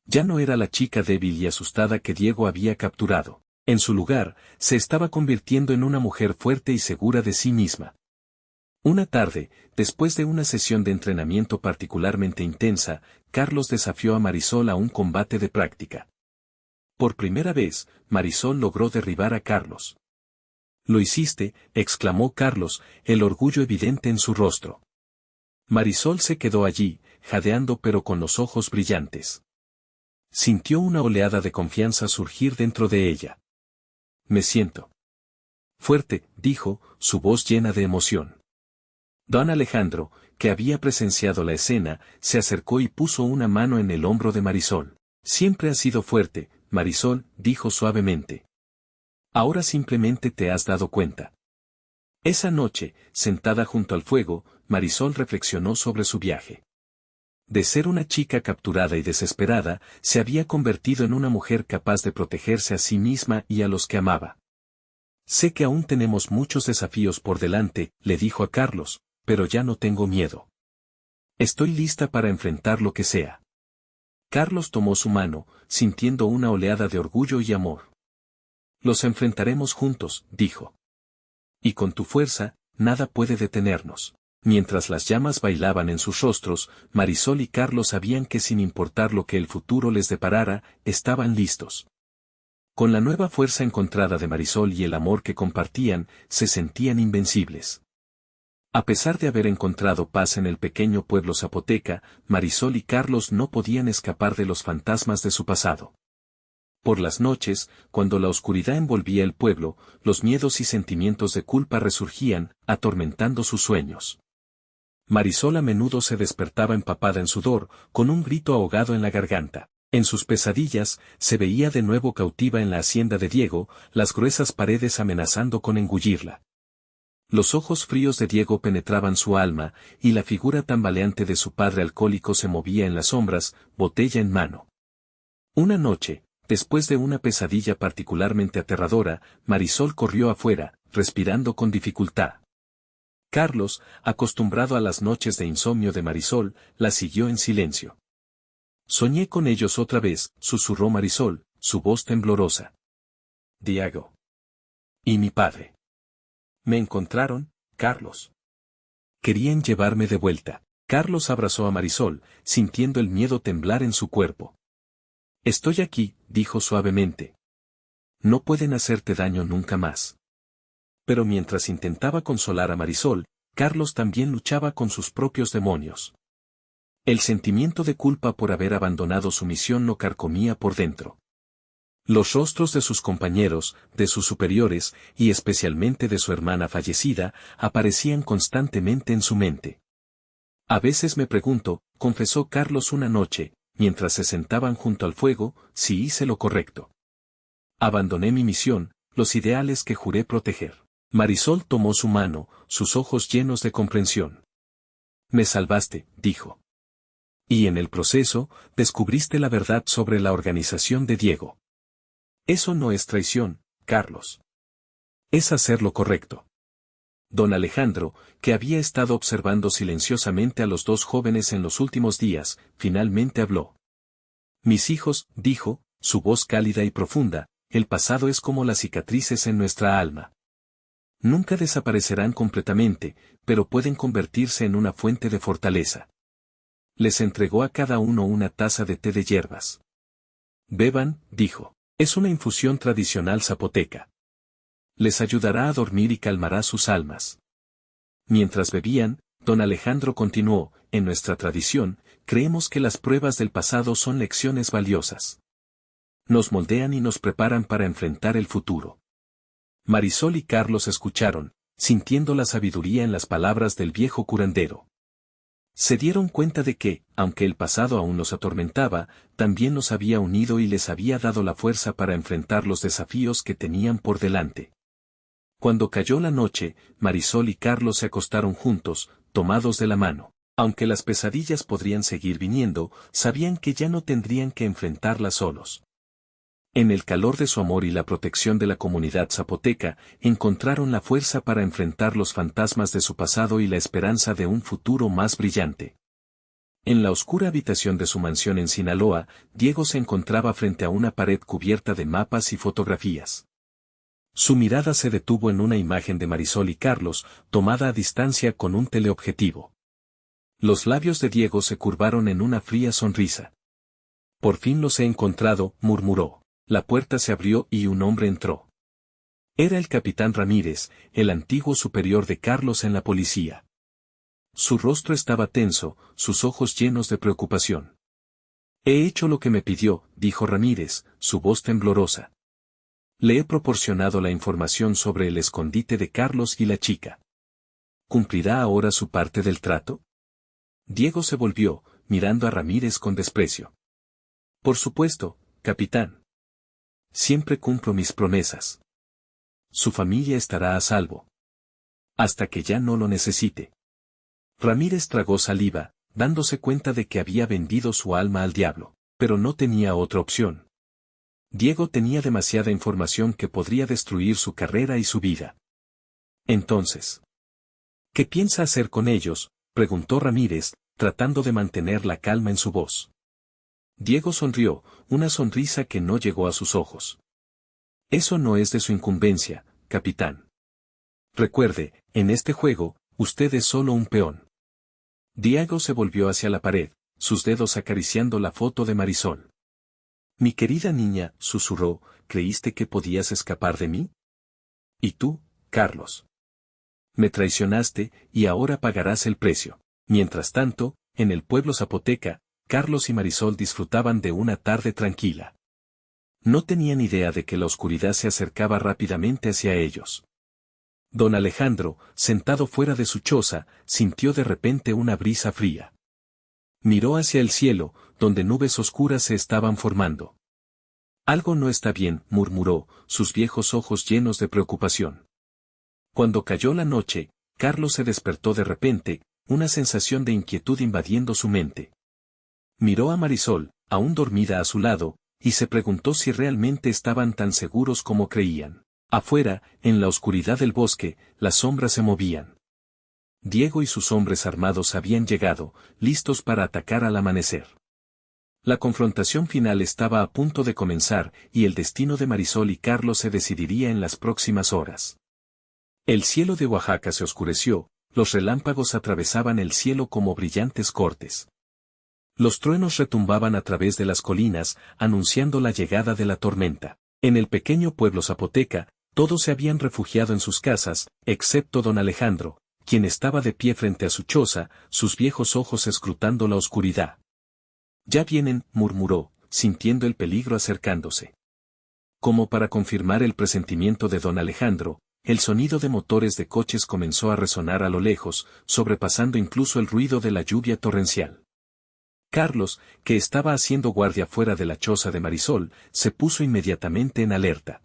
Ya no era la chica débil y asustada que Diego había capturado. En su lugar, se estaba convirtiendo en una mujer fuerte y segura de sí misma. Una tarde, después de una sesión de entrenamiento particularmente intensa, Carlos desafió a Marisol a un combate de práctica. Por primera vez, Marisol logró derribar a Carlos. «Lo hiciste», exclamó Carlos, el orgullo evidente en su rostro. Marisol se quedó allí, jadeando pero con los ojos brillantes. Sintió una oleada de confianza surgir dentro de ella. «Me siento fuerte», dijo, su voz llena de emoción. Don Alejandro, que había presenciado la escena, se acercó y puso una mano en el hombro de Marisol. «Siempre has sido fuerte, Marisol», dijo suavemente. «Ahora simplemente te has dado cuenta». Esa noche, sentada junto al fuego, Marisol reflexionó sobre su viaje. De ser una chica capturada y desesperada, se había convertido en una mujer capaz de protegerse a sí misma y a los que amaba. «Sé que aún tenemos muchos desafíos por delante», le dijo a Carlos, «pero ya no tengo miedo. Estoy lista para enfrentar lo que sea». Carlos tomó su mano, sintiendo una oleada de orgullo y amor. «Los enfrentaremos juntos», dijo. «Y con tu fuerza, nada puede detenernos». Mientras las llamas bailaban en sus rostros, Marisol y Carlos sabían que sin importar lo que el futuro les deparara, estaban listos. Con la nueva fuerza encontrada de Marisol y el amor que compartían, se sentían invencibles. A pesar de haber encontrado paz en el pequeño pueblo zapoteca, Marisol y Carlos no podían escapar de los fantasmas de su pasado. Por las noches, cuando la oscuridad envolvía el pueblo, los miedos y sentimientos de culpa resurgían, atormentando sus sueños. Marisol a menudo se despertaba empapada en sudor, con un grito ahogado en la garganta. En sus pesadillas, se veía de nuevo cautiva en la hacienda de Diego, las gruesas paredes amenazando con engullirla. Los ojos fríos de Diego penetraban su alma, y la figura tambaleante de su padre alcohólico se movía en las sombras, botella en mano. Una noche, después de una pesadilla particularmente aterradora, Marisol corrió afuera, respirando con dificultad. Carlos, acostumbrado a las noches de insomnio de Marisol, la siguió en silencio. «Soñé con ellos otra vez», susurró Marisol, su voz temblorosa. «Diego. Y mi padre. Me encontraron, Carlos. Querían llevarme de vuelta». Carlos abrazó a Marisol, sintiendo el miedo temblar en su cuerpo. «Estoy aquí», dijo suavemente. «No pueden hacerte daño nunca más». Pero mientras intentaba consolar a Marisol, Carlos también luchaba con sus propios demonios. El sentimiento de culpa por haber abandonado su misión lo carcomía por dentro. Los rostros de sus compañeros, de sus superiores, y especialmente de su hermana fallecida, aparecían constantemente en su mente. «A veces me pregunto», confesó Carlos una noche, mientras se sentaban junto al fuego, «si hice lo correcto. Abandoné mi misión, los ideales que juré proteger». Marisol tomó su mano, sus ojos llenos de comprensión. «Me salvaste», dijo. «Y en el proceso, descubriste la verdad sobre la organización de Diego. Eso no es traición, Carlos. Es hacer lo correcto». Don Alejandro, que había estado observando silenciosamente a los dos jóvenes en los últimos días, finalmente habló. Mis hijos, dijo, su voz cálida y profunda, el pasado es como las cicatrices en nuestra alma. Nunca desaparecerán completamente, pero pueden convertirse en una fuente de fortaleza. Les entregó a cada uno una taza de té de hierbas. Beban, dijo. Es una infusión tradicional zapoteca. Les ayudará a dormir y calmará sus almas. Mientras bebían, don Alejandro continuó, en nuestra tradición, creemos que las pruebas del pasado son lecciones valiosas. Nos moldean y nos preparan para enfrentar el futuro. Marisol y Carlos escucharon, sintiendo la sabiduría en las palabras del viejo curandero. Se dieron cuenta de que, aunque el pasado aún los atormentaba, también los había unido y les había dado la fuerza para enfrentar los desafíos que tenían por delante. Cuando cayó la noche, Marisol y Carlos se acostaron juntos, tomados de la mano. Aunque las pesadillas podrían seguir viniendo, sabían que ya no tendrían que enfrentarlas solos. En el calor de su amor y la protección de la comunidad zapoteca, encontraron la fuerza para enfrentar los fantasmas de su pasado y la esperanza de un futuro más brillante. En la oscura habitación de su mansión en Sinaloa, Diego se encontraba frente a una pared cubierta de mapas y fotografías. Su mirada se detuvo en una imagen de Marisol y Carlos, tomada a distancia con un teleobjetivo. Los labios de Diego se curvaron en una fría sonrisa. Por fin los he encontrado, murmuró. La puerta se abrió y un hombre entró. Era el capitán Ramírez, el antiguo superior de Carlos en la policía. Su rostro estaba tenso, sus ojos llenos de preocupación. He hecho lo que me pidió, dijo Ramírez, su voz temblorosa. Le he proporcionado la información sobre el escondite de Carlos y la chica. ¿Cumplirá ahora su parte del trato? Diego se volvió, mirando a Ramírez con desprecio. Por supuesto, capitán. Siempre cumplo mis promesas. Su familia estará a salvo. Hasta que ya no lo necesite. Ramírez tragó saliva, dándose cuenta de que había vendido su alma al diablo, pero no tenía otra opción. Diego tenía demasiada información que podría destruir su carrera y su vida. Entonces, ¿qué piensa hacer con ellos?, preguntó Ramírez, tratando de mantener la calma en su voz. Diego sonrió, una sonrisa que no llegó a sus ojos. Eso no es de su incumbencia, capitán. Recuerde, en este juego, usted es solo un peón. Diego se volvió hacia la pared, sus dedos acariciando la foto de Marisol. Mi querida niña, susurró, ¿creíste que podías escapar de mí? ¿Y tú, Carlos? Me traicionaste, y ahora pagarás el precio. Mientras tanto, en el pueblo zapoteca, Carlos y Marisol disfrutaban de una tarde tranquila. No tenían idea de que la oscuridad se acercaba rápidamente hacia ellos. Don Alejandro, sentado fuera de su choza, sintió de repente una brisa fría. Miró hacia el cielo, donde nubes oscuras se estaban formando. Algo no está bien, murmuró, sus viejos ojos llenos de preocupación. Cuando cayó la noche, Carlos se despertó de repente, una sensación de inquietud invadiendo su mente. Miró a Marisol, aún dormida a su lado, y se preguntó si realmente estaban tan seguros como creían. Afuera, en la oscuridad del bosque, las sombras se movían. Diego y sus hombres armados habían llegado, listos para atacar al amanecer. La confrontación final estaba a punto de comenzar, y el destino de Marisol y Carlos se decidiría en las próximas horas. El cielo de Oaxaca se oscureció, los relámpagos atravesaban el cielo como brillantes cortes. Los truenos retumbaban a través de las colinas, anunciando la llegada de la tormenta. En el pequeño pueblo zapoteca, todos se habían refugiado en sus casas, excepto don Alejandro, quien estaba de pie frente a su choza, sus viejos ojos escrutando la oscuridad. Ya vienen, murmuró, sintiendo el peligro acercándose. Como para confirmar el presentimiento de don Alejandro, el sonido de motores de coches comenzó a resonar a lo lejos, sobrepasando incluso el ruido de la lluvia torrencial. Carlos, que estaba haciendo guardia fuera de la choza de Marisol, se puso inmediatamente en alerta.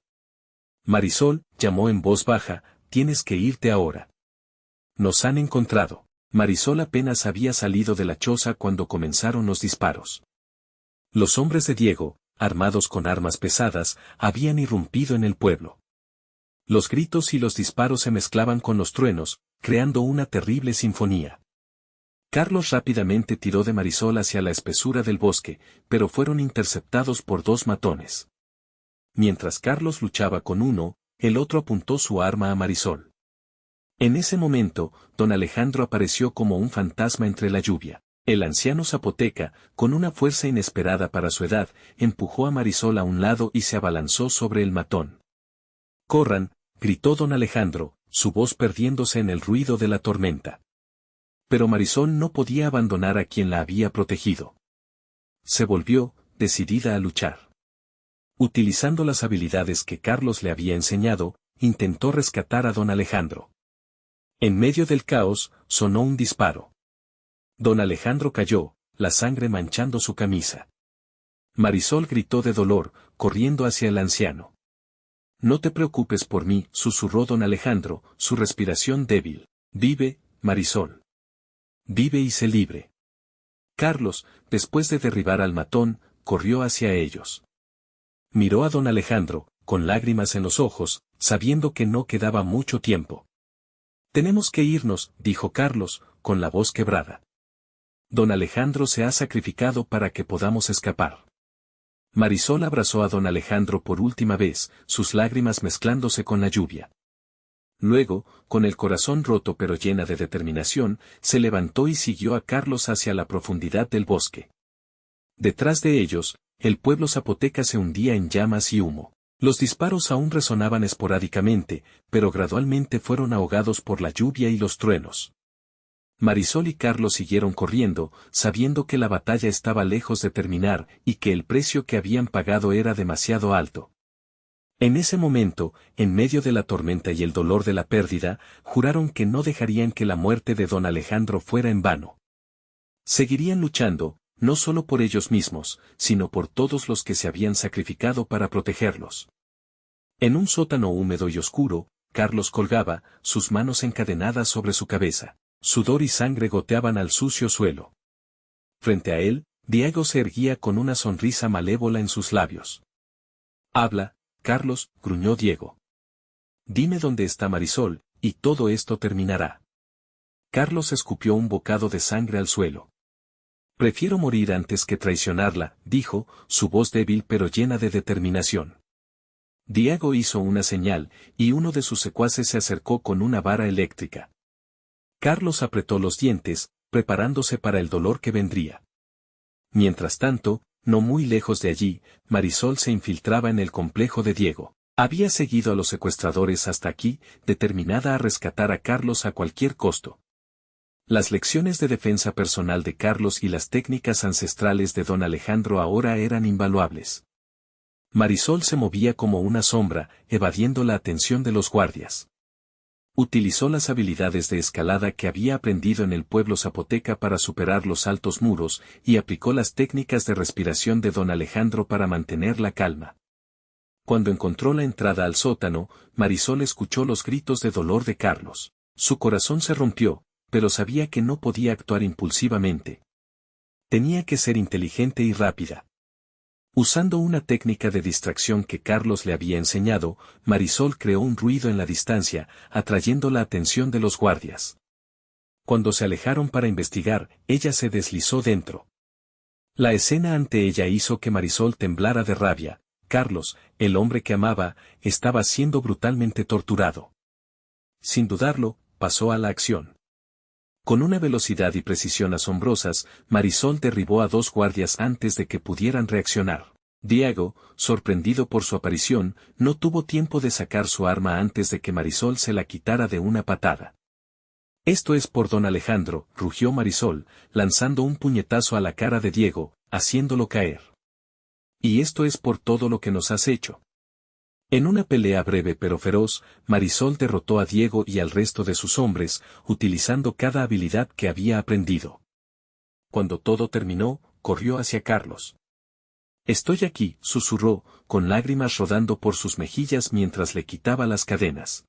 Marisol, llamó en voz baja, tienes que irte ahora. Nos han encontrado. Marisol apenas había salido de la choza cuando comenzaron los disparos. Los hombres de Diego, armados con armas pesadas, habían irrumpido en el pueblo. Los gritos y los disparos se mezclaban con los truenos, creando una terrible sinfonía. Carlos rápidamente tiró de Marisol hacia la espesura del bosque, pero fueron interceptados por dos matones. Mientras Carlos luchaba con uno, el otro apuntó su arma a Marisol. En ese momento, don Alejandro apareció como un fantasma entre la lluvia. El anciano zapoteca, con una fuerza inesperada para su edad, empujó a Marisol a un lado y se abalanzó sobre el matón. «¡Corran!», gritó don Alejandro, su voz perdiéndose en el ruido de la tormenta. Pero Marisol no podía abandonar a quien la había protegido. Se volvió, decidida a luchar. Utilizando las habilidades que Carlos le había enseñado, intentó rescatar a don Alejandro. En medio del caos, sonó un disparo. Don Alejandro cayó, la sangre manchando su camisa. Marisol gritó de dolor, corriendo hacia el anciano. «No te preocupes por mí», susurró don Alejandro, su respiración débil. «Vive, Marisol. Vive y sé libre». Carlos, después de derribar al matón, corrió hacia ellos. Miró a don Alejandro, con lágrimas en los ojos, sabiendo que no quedaba mucho tiempo. «Tenemos que irnos», dijo Carlos, con la voz quebrada. «Don Alejandro se ha sacrificado para que podamos escapar». Marisol abrazó a don Alejandro por última vez, sus lágrimas mezclándose con la lluvia. Luego, con el corazón roto pero llena de determinación, se levantó y siguió a Carlos hacia la profundidad del bosque. Detrás de ellos, el pueblo zapoteca se hundía en llamas y humo. Los disparos aún resonaban esporádicamente, pero gradualmente fueron ahogados por la lluvia y los truenos. Marisol y Carlos siguieron corriendo, sabiendo que la batalla estaba lejos de terminar y que el precio que habían pagado era demasiado alto. En ese momento, en medio de la tormenta y el dolor de la pérdida, juraron que no dejarían que la muerte de don Alejandro fuera en vano. Seguirían luchando, no solo por ellos mismos, sino por todos los que se habían sacrificado para protegerlos. En un sótano húmedo y oscuro, Carlos colgaba, sus manos encadenadas sobre su cabeza. Sudor y sangre goteaban al sucio suelo. Frente a él, Diego se erguía con una sonrisa malévola en sus labios. «Habla, Carlos», gruñó Diego. «Dime dónde está Marisol, y todo esto terminará». Carlos escupió un bocado de sangre al suelo. «Prefiero morir antes que traicionarla», dijo, su voz débil pero llena de determinación. Diego hizo una señal, y uno de sus secuaces se acercó con una vara eléctrica. Carlos apretó los dientes, preparándose para el dolor que vendría. Mientras tanto, no muy lejos de allí, Marisol se infiltraba en el complejo de Diego. Había seguido a los secuestradores hasta aquí, determinada a rescatar a Carlos a cualquier costo. Las lecciones de defensa personal de Carlos y las técnicas ancestrales de don Alejandro ahora eran invaluables. Marisol se movía como una sombra, evadiendo la atención de los guardias. Utilizó las habilidades de escalada que había aprendido en el pueblo zapoteca para superar los altos muros, y aplicó las técnicas de respiración de don Alejandro para mantener la calma. Cuando encontró la entrada al sótano, Marisol escuchó los gritos de dolor de Carlos. Su corazón se rompió, pero sabía que no podía actuar impulsivamente. Tenía que ser inteligente y rápida. Usando una técnica de distracción que Carlos le había enseñado, Marisol creó un ruido en la distancia, atrayendo la atención de los guardias. Cuando se alejaron para investigar, ella se deslizó dentro. La escena ante ella hizo que Marisol temblara de rabia. Carlos, el hombre que amaba, estaba siendo brutalmente torturado. Sin dudarlo, pasó a la acción. Con una velocidad y precisión asombrosas, Marisol derribó a dos guardias antes de que pudieran reaccionar. Diego, sorprendido por su aparición, no tuvo tiempo de sacar su arma antes de que Marisol se la quitara de una patada. «Esto es por don Alejandro», rugió Marisol, lanzando un puñetazo a la cara de Diego, haciéndolo caer. «Y esto es por todo lo que nos has hecho». En una pelea breve pero feroz, Marisol derrotó a Diego y al resto de sus hombres, utilizando cada habilidad que había aprendido. Cuando todo terminó, corrió hacia Carlos. «Estoy aquí», susurró, con lágrimas rodando por sus mejillas mientras le quitaba las cadenas.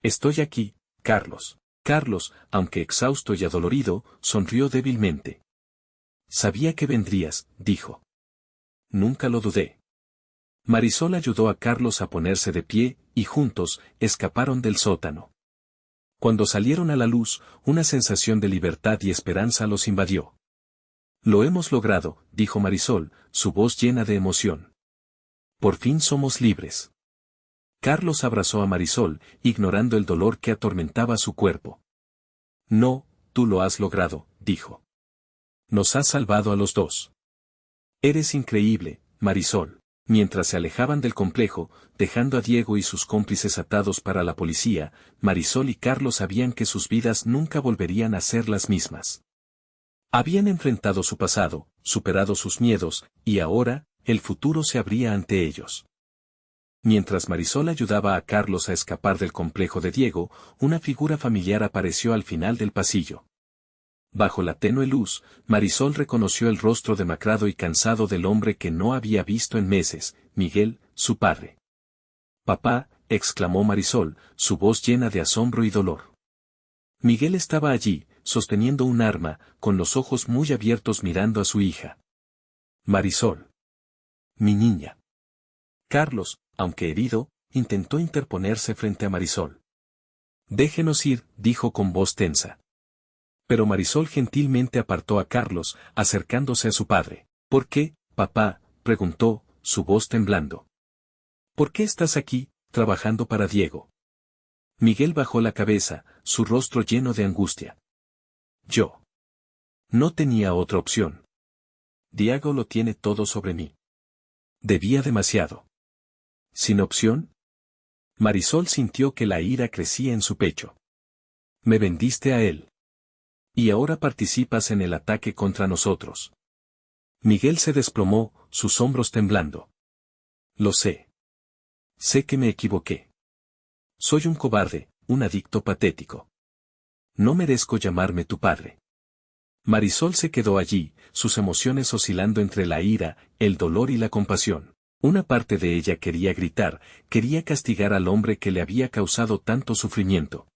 «Estoy aquí, Carlos». Carlos, aunque exhausto y adolorido, sonrió débilmente. «Sabía que vendrías», dijo. «Nunca lo dudé». Marisol ayudó a Carlos a ponerse de pie, y juntos, escaparon del sótano. Cuando salieron a la luz, una sensación de libertad y esperanza los invadió. Lo hemos logrado, dijo Marisol, su voz llena de emoción. Por fin somos libres. Carlos abrazó a Marisol, ignorando el dolor que atormentaba su cuerpo. No, tú lo has logrado, dijo. Nos has salvado a los dos. Eres increíble, Marisol. Mientras se alejaban del complejo, dejando a Diego y sus cómplices atados para la policía, Marisol y Carlos sabían que sus vidas nunca volverían a ser las mismas. Habían enfrentado su pasado, superado sus miedos, y ahora, el futuro se abría ante ellos. Mientras Marisol ayudaba a Carlos a escapar del complejo de Diego, una figura familiar apareció al final del pasillo. Bajo la tenue luz, Marisol reconoció el rostro demacrado y cansado del hombre que no había visto en meses, Miguel, su padre. «Papá», exclamó Marisol, su voz llena de asombro y dolor. Miguel estaba allí, sosteniendo un arma, con los ojos muy abiertos mirando a su hija. «Marisol. Mi niña». Carlos, aunque herido, intentó interponerse frente a Marisol. «Déjenos ir», dijo con voz tensa. Pero Marisol gentilmente apartó a Carlos, acercándose a su padre. «¿Por qué, papá?», preguntó, su voz temblando. «¿Por qué estás aquí, trabajando para Diego?». Miguel bajó la cabeza, su rostro lleno de angustia. «Yo. No tenía otra opción. Diego lo tiene todo sobre mí. Debía demasiado». ¿Sin opción? Marisol sintió que la ira crecía en su pecho. «Me vendiste a él. Y ahora participas en el ataque contra nosotros». Miguel se desplomó, sus hombros temblando. «Lo sé. Sé que me equivoqué. Soy un cobarde, un adicto patético. No merezco llamarme tu padre». Marisol se quedó allí, sus emociones oscilando entre la ira, el dolor y la compasión. Una parte de ella quería gritar, quería castigar al hombre que le había causado tanto sufrimiento.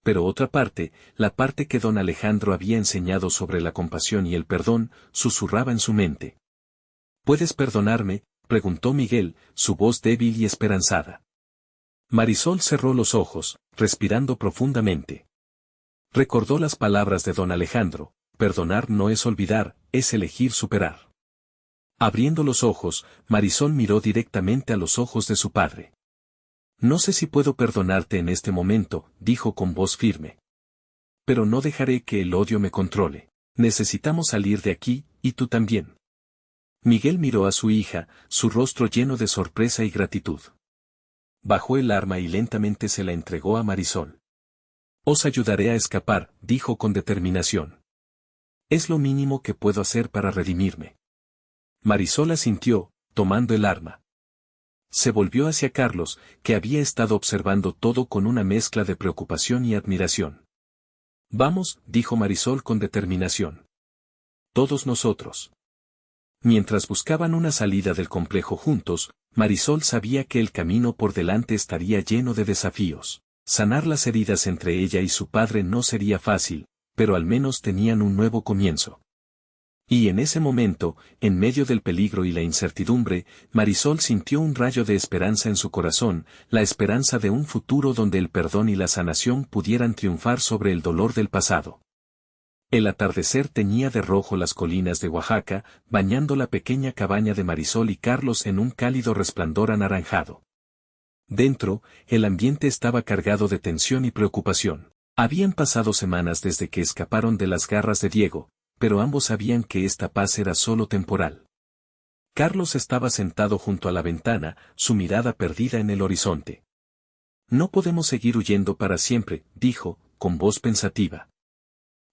Pero otra parte, la parte que don Alejandro había enseñado sobre la compasión y el perdón, susurraba en su mente. «¿Puedes perdonarme?», preguntó Miguel, su voz débil y esperanzada. Marisol cerró los ojos, respirando profundamente. Recordó las palabras de don Alejandro: perdonar no es olvidar, es elegir superar. Abriendo los ojos, Marisol miró directamente a los ojos de su padre. «No sé si puedo perdonarte en este momento», dijo con voz firme. «Pero no dejaré que el odio me controle. Necesitamos salir de aquí, y tú también». Miguel miró a su hija, su rostro lleno de sorpresa y gratitud. Bajó el arma y lentamente se la entregó a Marisol. «Os ayudaré a escapar», dijo con determinación. «Es lo mínimo que puedo hacer para redimirme». Marisol asintió, tomando el arma. Se volvió hacia Carlos, que había estado observando todo con una mezcla de preocupación y admiración. «Vamos», dijo Marisol con determinación. «Todos nosotros». Mientras buscaban una salida del complejo juntos, Marisol sabía que el camino por delante estaría lleno de desafíos. Sanar las heridas entre ella y su padre no sería fácil, pero al menos tenían un nuevo comienzo. Y en ese momento, en medio del peligro y la incertidumbre, Marisol sintió un rayo de esperanza en su corazón, la esperanza de un futuro donde el perdón y la sanación pudieran triunfar sobre el dolor del pasado. El atardecer teñía de rojo las colinas de Oaxaca, bañando la pequeña cabaña de Marisol y Carlos en un cálido resplandor anaranjado. Dentro, el ambiente estaba cargado de tensión y preocupación. Habían pasado semanas desde que escaparon de las garras de Diego, pero ambos sabían que esta paz era solo temporal. Carlos estaba sentado junto a la ventana, su mirada perdida en el horizonte. «No podemos seguir huyendo para siempre», dijo, con voz pensativa.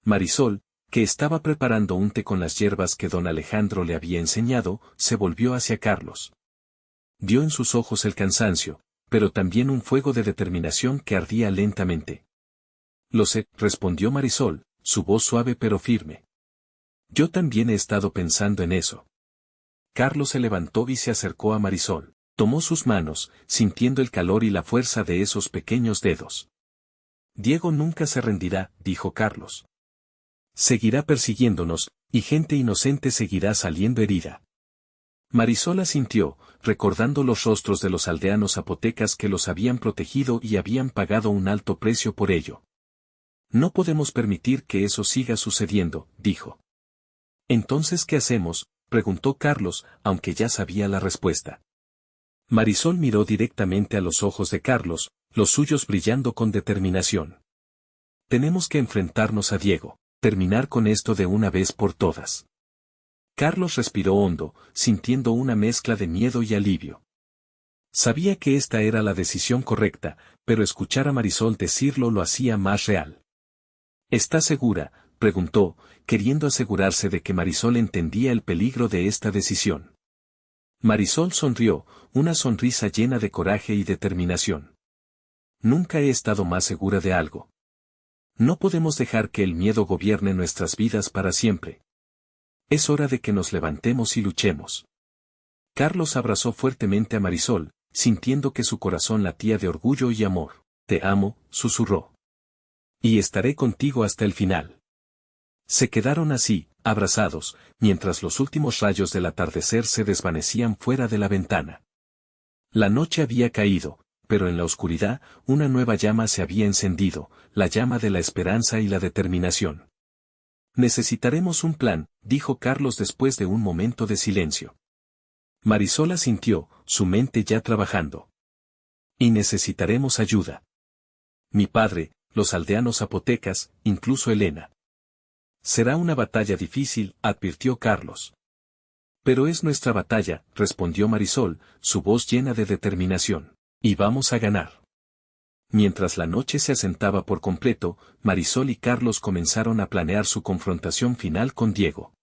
Marisol, que estaba preparando un té con las hierbas que don Alejandro le había enseñado, se volvió hacia Carlos. Vio en sus ojos el cansancio, pero también un fuego de determinación que ardía lentamente. «Lo sé», respondió Marisol, su voz suave pero firme. «Yo también he estado pensando en eso». Carlos se levantó y se acercó a Marisol. Tomó sus manos, sintiendo el calor y la fuerza de esos pequeños dedos. «Diego nunca se rendirá», dijo Carlos. «Seguirá persiguiéndonos, y gente inocente seguirá saliendo herida». Marisol asintió, recordando los rostros de los aldeanos zapotecas que los habían protegido y habían pagado un alto precio por ello. No podemos permitir que eso siga sucediendo, dijo. ¿Entonces qué hacemos?, preguntó Carlos, aunque ya sabía la respuesta. Marisol miró directamente a los ojos de Carlos, los suyos brillando con determinación. Tenemos que enfrentarnos a Diego, terminar con esto de una vez por todas. Carlos respiró hondo, sintiendo una mezcla de miedo y alivio. Sabía que esta era la decisión correcta, pero escuchar a Marisol decirlo lo hacía más real. ¿Estás segura?, preguntó, queriendo asegurarse de que Marisol entendía el peligro de esta decisión. Marisol sonrió, una sonrisa llena de coraje y determinación. Nunca he estado más segura de algo. No podemos dejar que el miedo gobierne nuestras vidas para siempre. Es hora de que nos levantemos y luchemos. Carlos abrazó fuertemente a Marisol, sintiendo que su corazón latía de orgullo y amor. Te amo, susurró. Y estaré contigo hasta el final. Se quedaron así, abrazados, mientras los últimos rayos del atardecer se desvanecían fuera de la ventana. La noche había caído, pero en la oscuridad, una nueva llama se había encendido, la llama de la esperanza y la determinación. Necesitaremos un plan, dijo Carlos después de un momento de silencio. Marisol asintió, su mente ya trabajando. Y necesitaremos ayuda. Mi padre, los aldeanos zapotecas, incluso Elena. Será una batalla difícil, advirtió Carlos. Pero es nuestra batalla, respondió Marisol, su voz llena de determinación. Y vamos a ganar. Mientras la noche se asentaba por completo, Marisol y Carlos comenzaron a planear su confrontación final con Diego.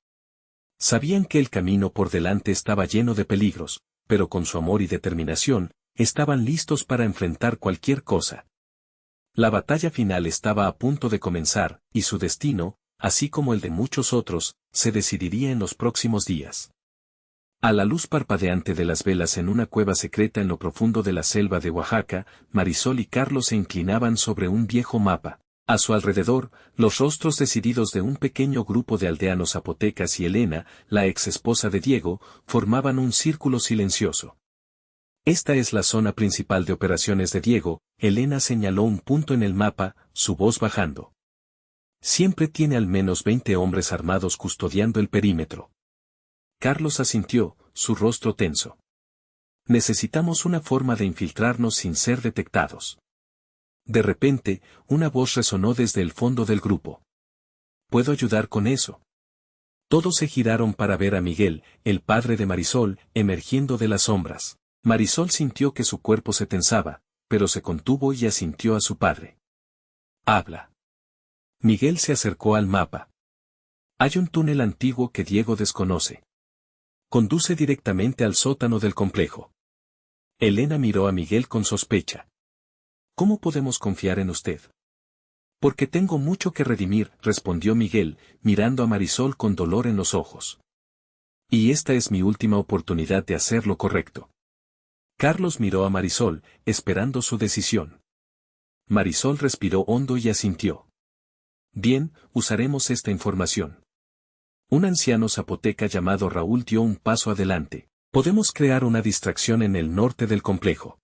Sabían que el camino por delante estaba lleno de peligros, pero con su amor y determinación, estaban listos para enfrentar cualquier cosa. La batalla final estaba a punto de comenzar, y su destino, así como el de muchos otros, se decidiría en los próximos días. A la luz parpadeante de las velas en una cueva secreta en lo profundo de la selva de Oaxaca, Marisol y Carlos se inclinaban sobre un viejo mapa. A su alrededor, los rostros decididos de un pequeño grupo de aldeanos zapotecas y Elena, la ex esposa de Diego, formaban un círculo silencioso. Esta es la zona principal de operaciones de Diego, Elena señaló un punto en el mapa, su voz bajando. Siempre tiene al menos 20 hombres armados custodiando el perímetro. Carlos asintió, su rostro tenso. Necesitamos una forma de infiltrarnos sin ser detectados. De repente, una voz resonó desde el fondo del grupo. ¿Puedo ayudar con eso? Todos se giraron para ver a Miguel, el padre de Marisol, emergiendo de las sombras. Marisol sintió que su cuerpo se tensaba, pero se contuvo y asintió a su padre. Habla. Miguel se acercó al mapa. Hay un túnel antiguo que Diego desconoce. Conduce directamente al sótano del complejo. Elena miró a Miguel con sospecha. ¿Cómo podemos confiar en usted? Porque tengo mucho que redimir, respondió Miguel, mirando a Marisol con dolor en los ojos. Y esta es mi última oportunidad de hacer lo correcto. Carlos miró a Marisol, esperando su decisión. Marisol respiró hondo y asintió. Bien, usaremos esta información. Un anciano zapoteca llamado Raúl dio un paso adelante. Podemos crear una distracción en el norte del complejo.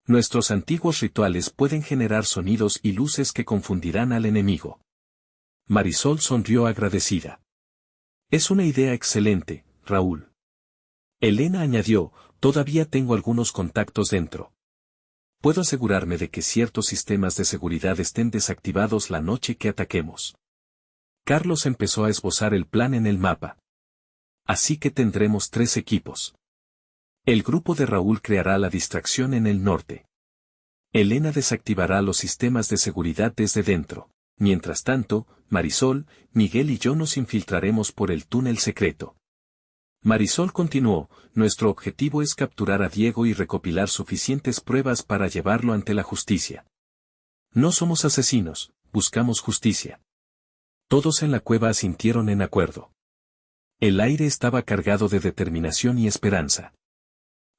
Nuestros antiguos rituales pueden generar sonidos y luces que confundirán al enemigo. Marisol sonrió agradecida. Es una idea excelente, Raúl. Elena añadió, todavía tengo algunos contactos dentro. Puedo asegurarme de que ciertos sistemas de seguridad estén desactivados la noche que ataquemos. Carlos empezó a esbozar el plan en el mapa. Así que tendremos 3 equipos. El grupo de Raúl creará la distracción en el norte. Elena desactivará los sistemas de seguridad desde dentro. Mientras tanto, Marisol, Miguel y yo nos infiltraremos por el túnel secreto. Marisol continuó, nuestro objetivo es capturar a Diego y recopilar suficientes pruebas para llevarlo ante la justicia. No somos asesinos, buscamos justicia. Todos en la cueva asintieron en acuerdo. El aire estaba cargado de determinación y esperanza.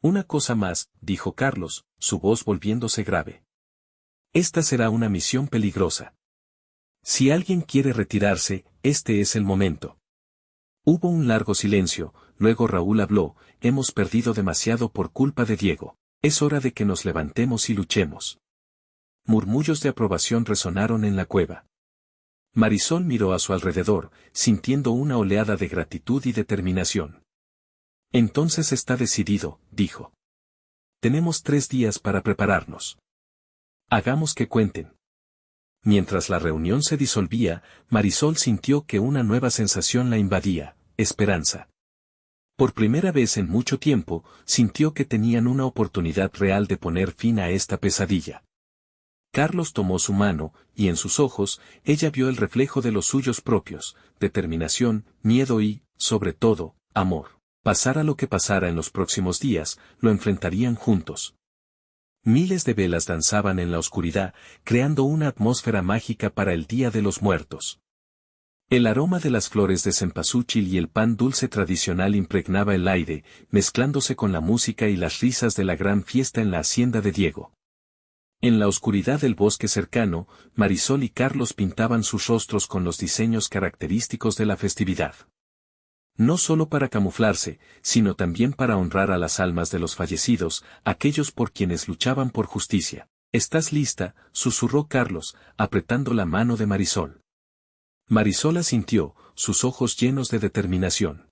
Una cosa más, dijo Carlos, su voz volviéndose grave. Esta será una misión peligrosa. Si alguien quiere retirarse, este es el momento. Hubo un largo silencio, luego Raúl habló: hemos perdido demasiado por culpa de Diego. Es hora de que nos levantemos y luchemos. Murmullos de aprobación resonaron en la cueva. Marisol miró a su alrededor, sintiendo una oleada de gratitud y determinación. Entonces está decidido, dijo. Tenemos 3 días para prepararnos. Hagamos que cuenten. Mientras la reunión se disolvía, Marisol sintió que una nueva sensación la invadía: esperanza. Por primera vez en mucho tiempo, sintió que tenían una oportunidad real de poner fin a esta pesadilla. Carlos tomó su mano, y en sus ojos, ella vio el reflejo de los suyos propios: determinación, miedo y, sobre todo, amor. Pasara lo que pasara en los próximos días, lo enfrentarían juntos. Miles de velas danzaban en la oscuridad, creando una atmósfera mágica para el Día de los Muertos. El aroma de las flores de cempasúchil y el pan dulce tradicional impregnaba el aire, mezclándose con la música y las risas de la gran fiesta en la hacienda de Diego. En la oscuridad del bosque cercano, Marisol y Carlos pintaban sus rostros con los diseños característicos de la festividad. No solo para camuflarse, sino también para honrar a las almas de los fallecidos, aquellos por quienes luchaban por justicia. ¿Estás lista?, susurró Carlos, apretando la mano de Marisol. Marisol asintió, sus ojos llenos de determinación.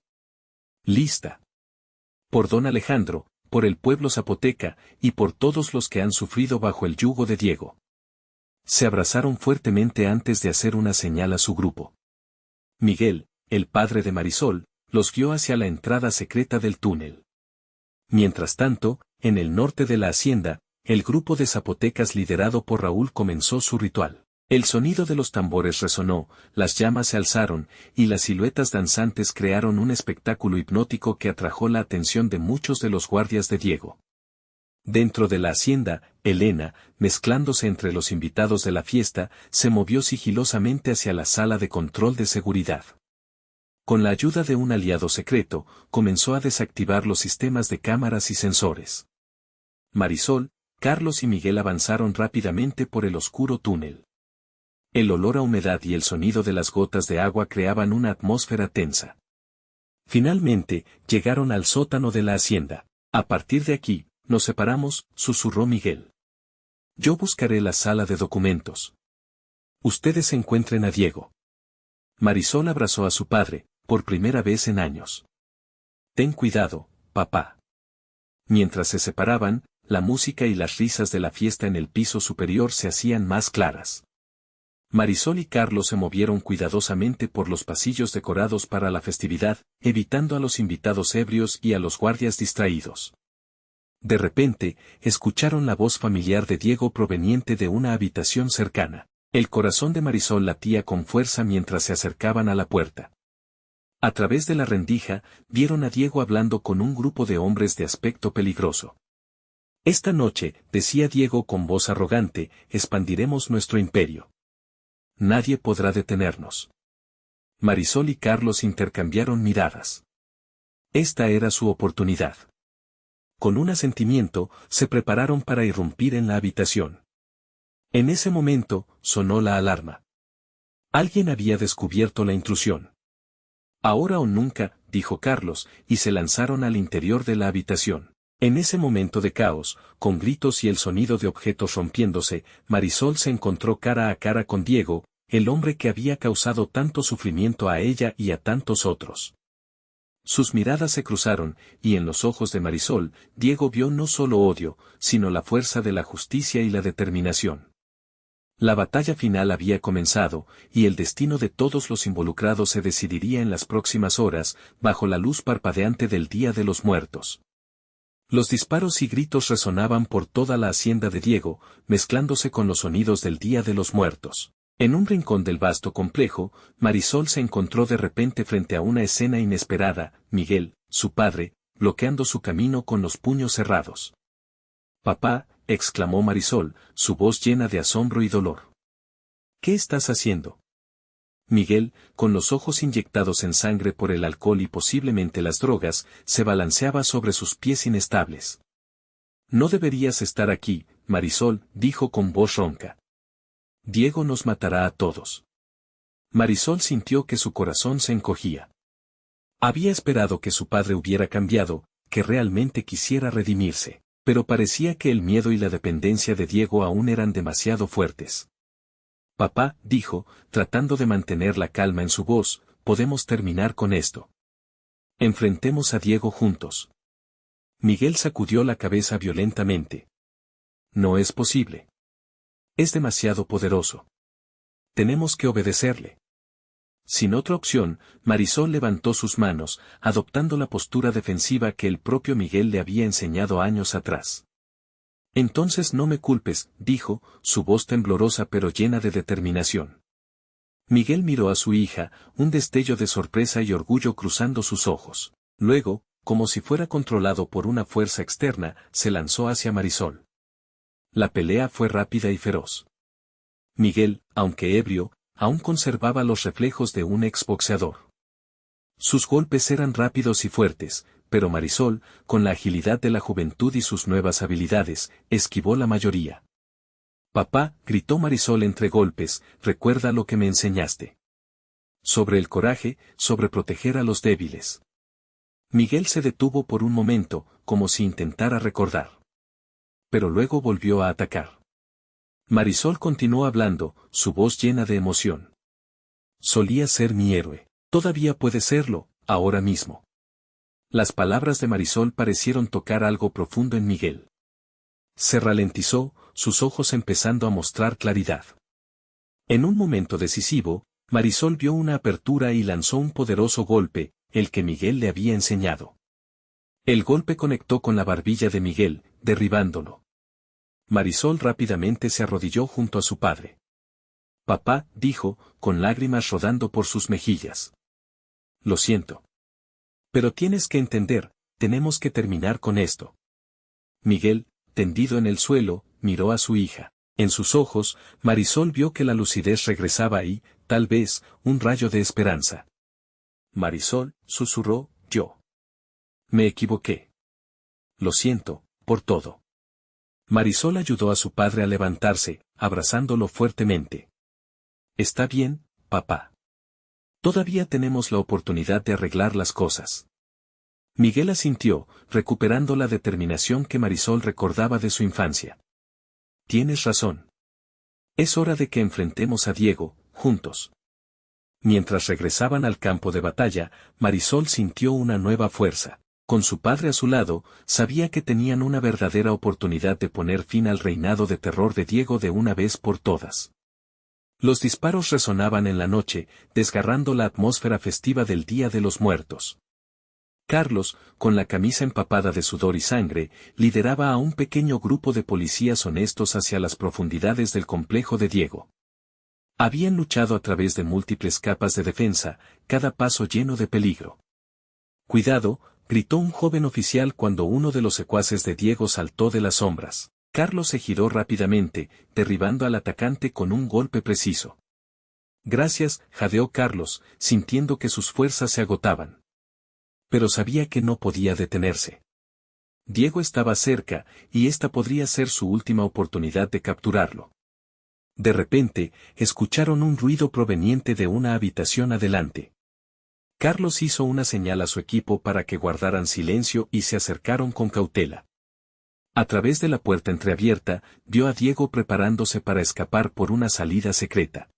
Lista. Por don Alejandro, por el pueblo zapoteca, y por todos los que han sufrido bajo el yugo de Diego. Se abrazaron fuertemente antes de hacer una señal a su grupo. Miguel, el padre de Marisol, los guió hacia la entrada secreta del túnel. Mientras tanto, en el norte de la hacienda, el grupo de zapotecas liderado por Raúl comenzó su ritual. El sonido de los tambores resonó, las llamas se alzaron, y las siluetas danzantes crearon un espectáculo hipnótico que atrajo la atención de muchos de los guardias de Diego. Dentro de la hacienda, Elena, mezclándose entre los invitados de la fiesta, se movió sigilosamente hacia la sala de control de seguridad. Con la ayuda de un aliado secreto, comenzó a desactivar los sistemas de cámaras y sensores. Marisol, Carlos y Miguel avanzaron rápidamente por el oscuro túnel. El olor a humedad y el sonido de las gotas de agua creaban una atmósfera tensa. Finalmente, llegaron al sótano de la hacienda. A partir de aquí, nos separamos, susurró Miguel. Yo buscaré la sala de documentos. Ustedes encuentren a Diego. Marisol abrazó a su padre, por primera vez en años. Ten cuidado, papá. Mientras se separaban, la música y las risas de la fiesta en el piso superior se hacían más claras. Marisol y Carlos se movieron cuidadosamente por los pasillos decorados para la festividad, evitando a los invitados ebrios y a los guardias distraídos. De repente, escucharon la voz familiar de Diego proveniente de una habitación cercana. El corazón de Marisol latía con fuerza mientras se acercaban a la puerta. A través de la rendija, vieron a Diego hablando con un grupo de hombres de aspecto peligroso. Esta noche, decía Diego con voz arrogante, expandiremos nuestro imperio. Nadie podrá detenernos. Marisol y Carlos intercambiaron miradas. Esta era su oportunidad. Con un asentimiento, se prepararon para irrumpir en la habitación. En ese momento, sonó la alarma. Alguien había descubierto la intrusión. Ahora o nunca, dijo Carlos, y se lanzaron al interior de la habitación. En ese momento de caos, con gritos y el sonido de objetos rompiéndose, Marisol se encontró cara a cara con Diego, el hombre que había causado tanto sufrimiento a ella y a tantos otros. Sus miradas se cruzaron, y en los ojos de Marisol, Diego vio no solo odio, sino la fuerza de la justicia y la determinación. La batalla final había comenzado, y el destino de todos los involucrados se decidiría en las próximas horas, bajo la luz parpadeante del Día de los Muertos. Los disparos y gritos resonaban por toda la hacienda de Diego, mezclándose con los sonidos del Día de los Muertos. En un rincón del vasto complejo, Marisol se encontró de repente frente a una escena inesperada: Miguel, su padre, bloqueando su camino con los puños cerrados. «Papá», exclamó Marisol, su voz llena de asombro y dolor. «¿Qué estás haciendo?» Miguel, con los ojos inyectados en sangre por el alcohol y posiblemente las drogas, se balanceaba sobre sus pies inestables. «No deberías estar aquí», Marisol, dijo con voz ronca. «Diego nos matará a todos». Marisol sintió que su corazón se encogía. Había esperado que su padre hubiera cambiado, que realmente quisiera redimirse, pero parecía que el miedo y la dependencia de Diego aún eran demasiado fuertes. Papá, dijo, tratando de mantener la calma en su voz, podemos terminar con esto. Enfrentemos a Diego juntos. Miguel sacudió la cabeza violentamente. No es posible. Es demasiado poderoso. Tenemos que obedecerle. Sin otra opción, Marisol levantó sus manos, adoptando la postura defensiva que el propio Miguel le había enseñado años atrás. Entonces no me culpes, dijo, su voz temblorosa pero llena de determinación. Miguel miró a su hija, un destello de sorpresa y orgullo cruzando sus ojos. Luego, como si fuera controlado por una fuerza externa, se lanzó hacia Marisol. La pelea fue rápida y feroz. Miguel, aunque ebrio, aún conservaba los reflejos de un exboxeador. Sus golpes eran rápidos y fuertes, pero Marisol, con la agilidad de la juventud y sus nuevas habilidades, esquivó la mayoría. Papá, gritó Marisol entre golpes, recuerda lo que me enseñaste. Sobre el coraje, sobre proteger a los débiles. Miguel se detuvo por un momento, como si intentara recordar. Pero luego volvió a atacar. Marisol continuó hablando, su voz llena de emoción. Solía ser mi héroe. Todavía puede serlo, ahora mismo. Las palabras de Marisol parecieron tocar algo profundo en Miguel. Se ralentizó, sus ojos empezando a mostrar claridad. En un momento decisivo, Marisol vio una apertura y lanzó un poderoso golpe, el que Miguel le había enseñado. El golpe conectó con la barbilla de Miguel, derribándolo. Marisol rápidamente se arrodilló junto a su padre. Papá, dijo, con lágrimas rodando por sus mejillas. Lo siento. Pero tienes que entender, tenemos que terminar con esto. Miguel, tendido en el suelo, miró a su hija. En sus ojos, Marisol vio que la lucidez regresaba y, tal vez, un rayo de esperanza. Marisol, susurró, yo. Me equivoqué. Lo siento, por todo. Marisol ayudó a su padre a levantarse, abrazándolo fuertemente. Está bien, papá. Todavía tenemos la oportunidad de arreglar las cosas. Miguel asintió, recuperando la determinación que Marisol recordaba de su infancia. Tienes razón. Es hora de que enfrentemos a Diego, juntos. Mientras regresaban al campo de batalla, Marisol sintió una nueva fuerza. Con su padre a su lado, sabía que tenían una verdadera oportunidad de poner fin al reinado de terror de Diego de una vez por todas. Los disparos resonaban en la noche, desgarrando la atmósfera festiva del Día de los Muertos. Carlos, con la camisa empapada de sudor y sangre, lideraba a un pequeño grupo de policías honestos hacia las profundidades del complejo de Diego. Habían luchado a través de múltiples capas de defensa, cada paso lleno de peligro. Cuidado, gritó un joven oficial cuando uno de los secuaces de Diego saltó de las sombras. Carlos se giró rápidamente, derribando al atacante con un golpe preciso. Gracias, jadeó Carlos, sintiendo que sus fuerzas se agotaban. Pero sabía que no podía detenerse. Diego estaba cerca, y esta podría ser su última oportunidad de capturarlo. De repente, escucharon un ruido proveniente de una habitación adelante. Carlos hizo una señal a su equipo para que guardaran silencio y se acercaron con cautela. A través de la puerta entreabierta, vio a Diego preparándose para escapar por una salida secreta.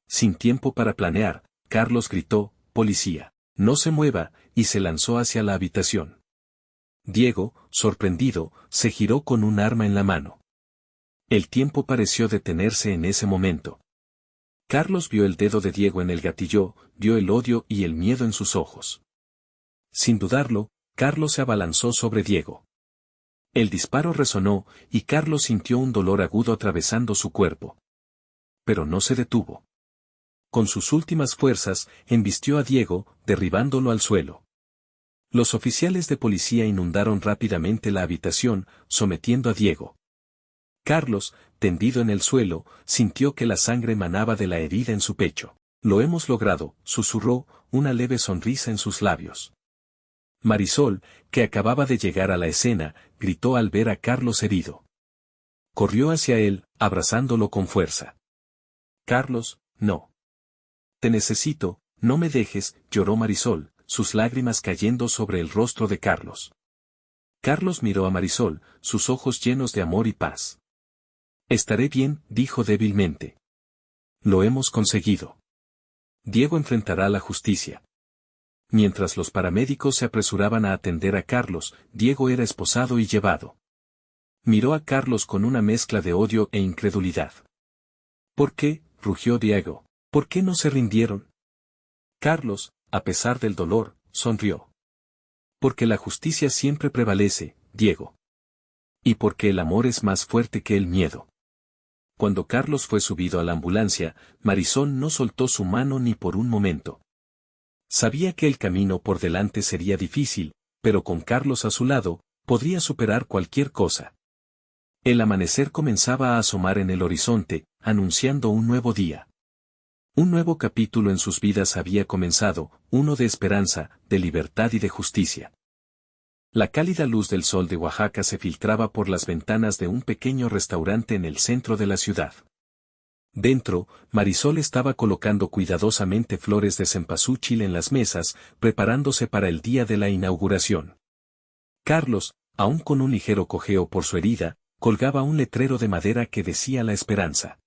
Sin tiempo para planear, Carlos gritó, «Policía, no se mueva», y se lanzó hacia la habitación. Diego, sorprendido, se giró con un arma en la mano. El tiempo pareció detenerse en ese momento. Carlos vio el dedo de Diego en el gatillo, vio el odio y el miedo en sus ojos. Sin dudarlo, Carlos se abalanzó sobre Diego. El disparo resonó, y Carlos sintió un dolor agudo atravesando su cuerpo. Pero no se detuvo. Con sus últimas fuerzas, embistió a Diego, derribándolo al suelo. Los oficiales de policía inundaron rápidamente la habitación, sometiendo a Diego. Carlos, tendido en el suelo, sintió que la sangre manaba de la herida en su pecho. «Lo hemos logrado», susurró, una leve sonrisa en sus labios. Marisol, que acababa de llegar a la escena, gritó al ver a Carlos herido. Corrió hacia él, abrazándolo con fuerza. «Carlos, no. Te necesito, no me dejes», lloró Marisol, sus lágrimas cayendo sobre el rostro de Carlos. Carlos miró a Marisol, sus ojos llenos de amor y paz. Estaré bien, dijo débilmente. Lo hemos conseguido. Diego enfrentará la justicia. Mientras los paramédicos se apresuraban a atender a Carlos, Diego era esposado y llevado. Miró a Carlos con una mezcla de odio e incredulidad. ¿Por qué?, rugió Diego. ¿Por qué no se rindieron? Carlos, a pesar del dolor, sonrió. Porque la justicia siempre prevalece, Diego. Y porque el amor es más fuerte que el miedo. Cuando Carlos fue subido a la ambulancia, Marisol no soltó su mano ni por un momento. Sabía que el camino por delante sería difícil, pero con Carlos a su lado, podría superar cualquier cosa. El amanecer comenzaba a asomar en el horizonte, anunciando un nuevo día. Un nuevo capítulo en sus vidas había comenzado, uno de esperanza, de libertad y de justicia. La cálida luz del sol de Oaxaca se filtraba por las ventanas de un pequeño restaurante en el centro de la ciudad. Dentro, Marisol estaba colocando cuidadosamente flores de cempasúchil en las mesas, preparándose para el día de la inauguración. Carlos, aún con un ligero cojeo por su herida, colgaba un letrero de madera que decía La Esperanza.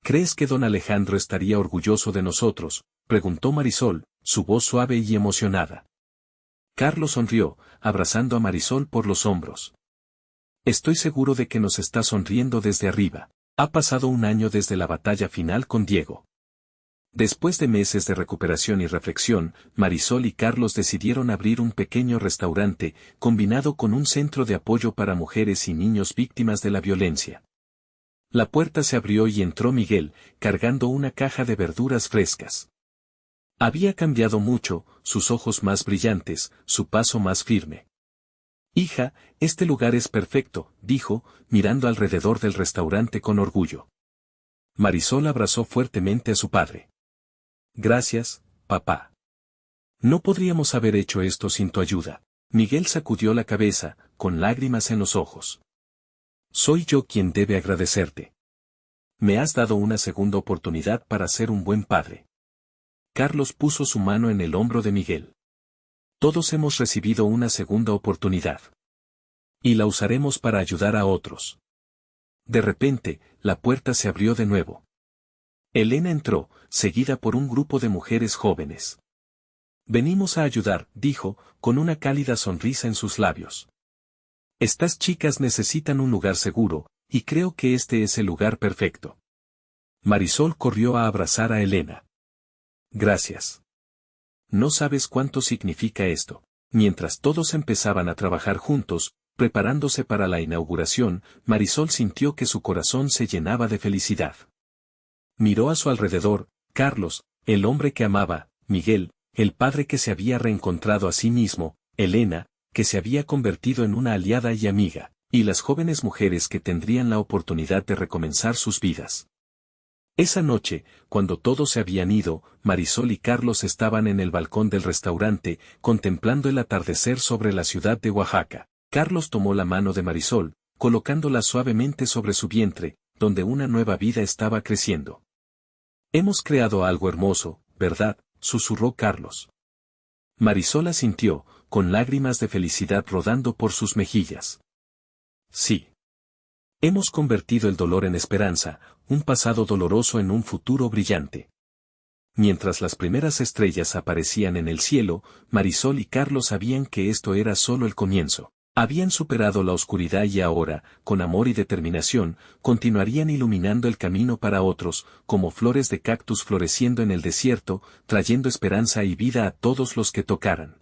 ¿Crees que don Alejandro estaría orgulloso de nosotros?, preguntó Marisol, su voz suave y emocionada. Carlos sonrió, abrazando a Marisol por los hombros. Estoy seguro de que nos está sonriendo desde arriba. Ha pasado un año desde la batalla final con Diego. Después de meses de recuperación y reflexión, Marisol y Carlos decidieron abrir un pequeño restaurante, combinado con un centro de apoyo para mujeres y niños víctimas de la violencia. La puerta se abrió y entró Miguel, cargando una caja de verduras frescas. Había cambiado mucho, sus ojos más brillantes, su paso más firme. Hija, este lugar es perfecto, dijo, mirando alrededor del restaurante con orgullo. Marisol abrazó fuertemente a su padre. Gracias, papá. No podríamos haber hecho esto sin tu ayuda. Miguel sacudió la cabeza, con lágrimas en los ojos. Soy yo quien debe agradecerte. Me has dado una segunda oportunidad para ser un buen padre. Carlos puso su mano en el hombro de Miguel. Todos hemos recibido una segunda oportunidad. Y la usaremos para ayudar a otros. De repente, la puerta se abrió de nuevo. Elena entró, seguida por un grupo de mujeres jóvenes. Venimos a ayudar, dijo, con una cálida sonrisa en sus labios. Estas chicas necesitan un lugar seguro, y creo que este es el lugar perfecto. Marisol corrió a abrazar a Elena. Gracias. No sabes cuánto significa esto. Mientras todos empezaban a trabajar juntos, preparándose para la inauguración, Marisol sintió que su corazón se llenaba de felicidad. Miró a su alrededor, Carlos, el hombre que amaba, Miguel, el padre que se había reencontrado a sí mismo, Elena, que se había convertido en una aliada y amiga, y las jóvenes mujeres que tendrían la oportunidad de recomenzar sus vidas. Esa noche, cuando todos se habían ido, Marisol y Carlos estaban en el balcón del restaurante, contemplando el atardecer sobre la ciudad de Oaxaca. Carlos tomó la mano de Marisol, colocándola suavemente sobre su vientre, donde una nueva vida estaba creciendo. Hemos creado algo hermoso, ¿verdad?, susurró Carlos. Marisol asintió, con lágrimas de felicidad rodando por sus mejillas. Sí. Hemos convertido el dolor en esperanza, un pasado doloroso en un futuro brillante. Mientras las primeras estrellas aparecían en el cielo, Marisol y Carlos sabían que esto era solo el comienzo. Habían superado la oscuridad y ahora, con amor y determinación, continuarían iluminando el camino para otros, como flores de cactus floreciendo en el desierto, trayendo esperanza y vida a todos los que tocaran.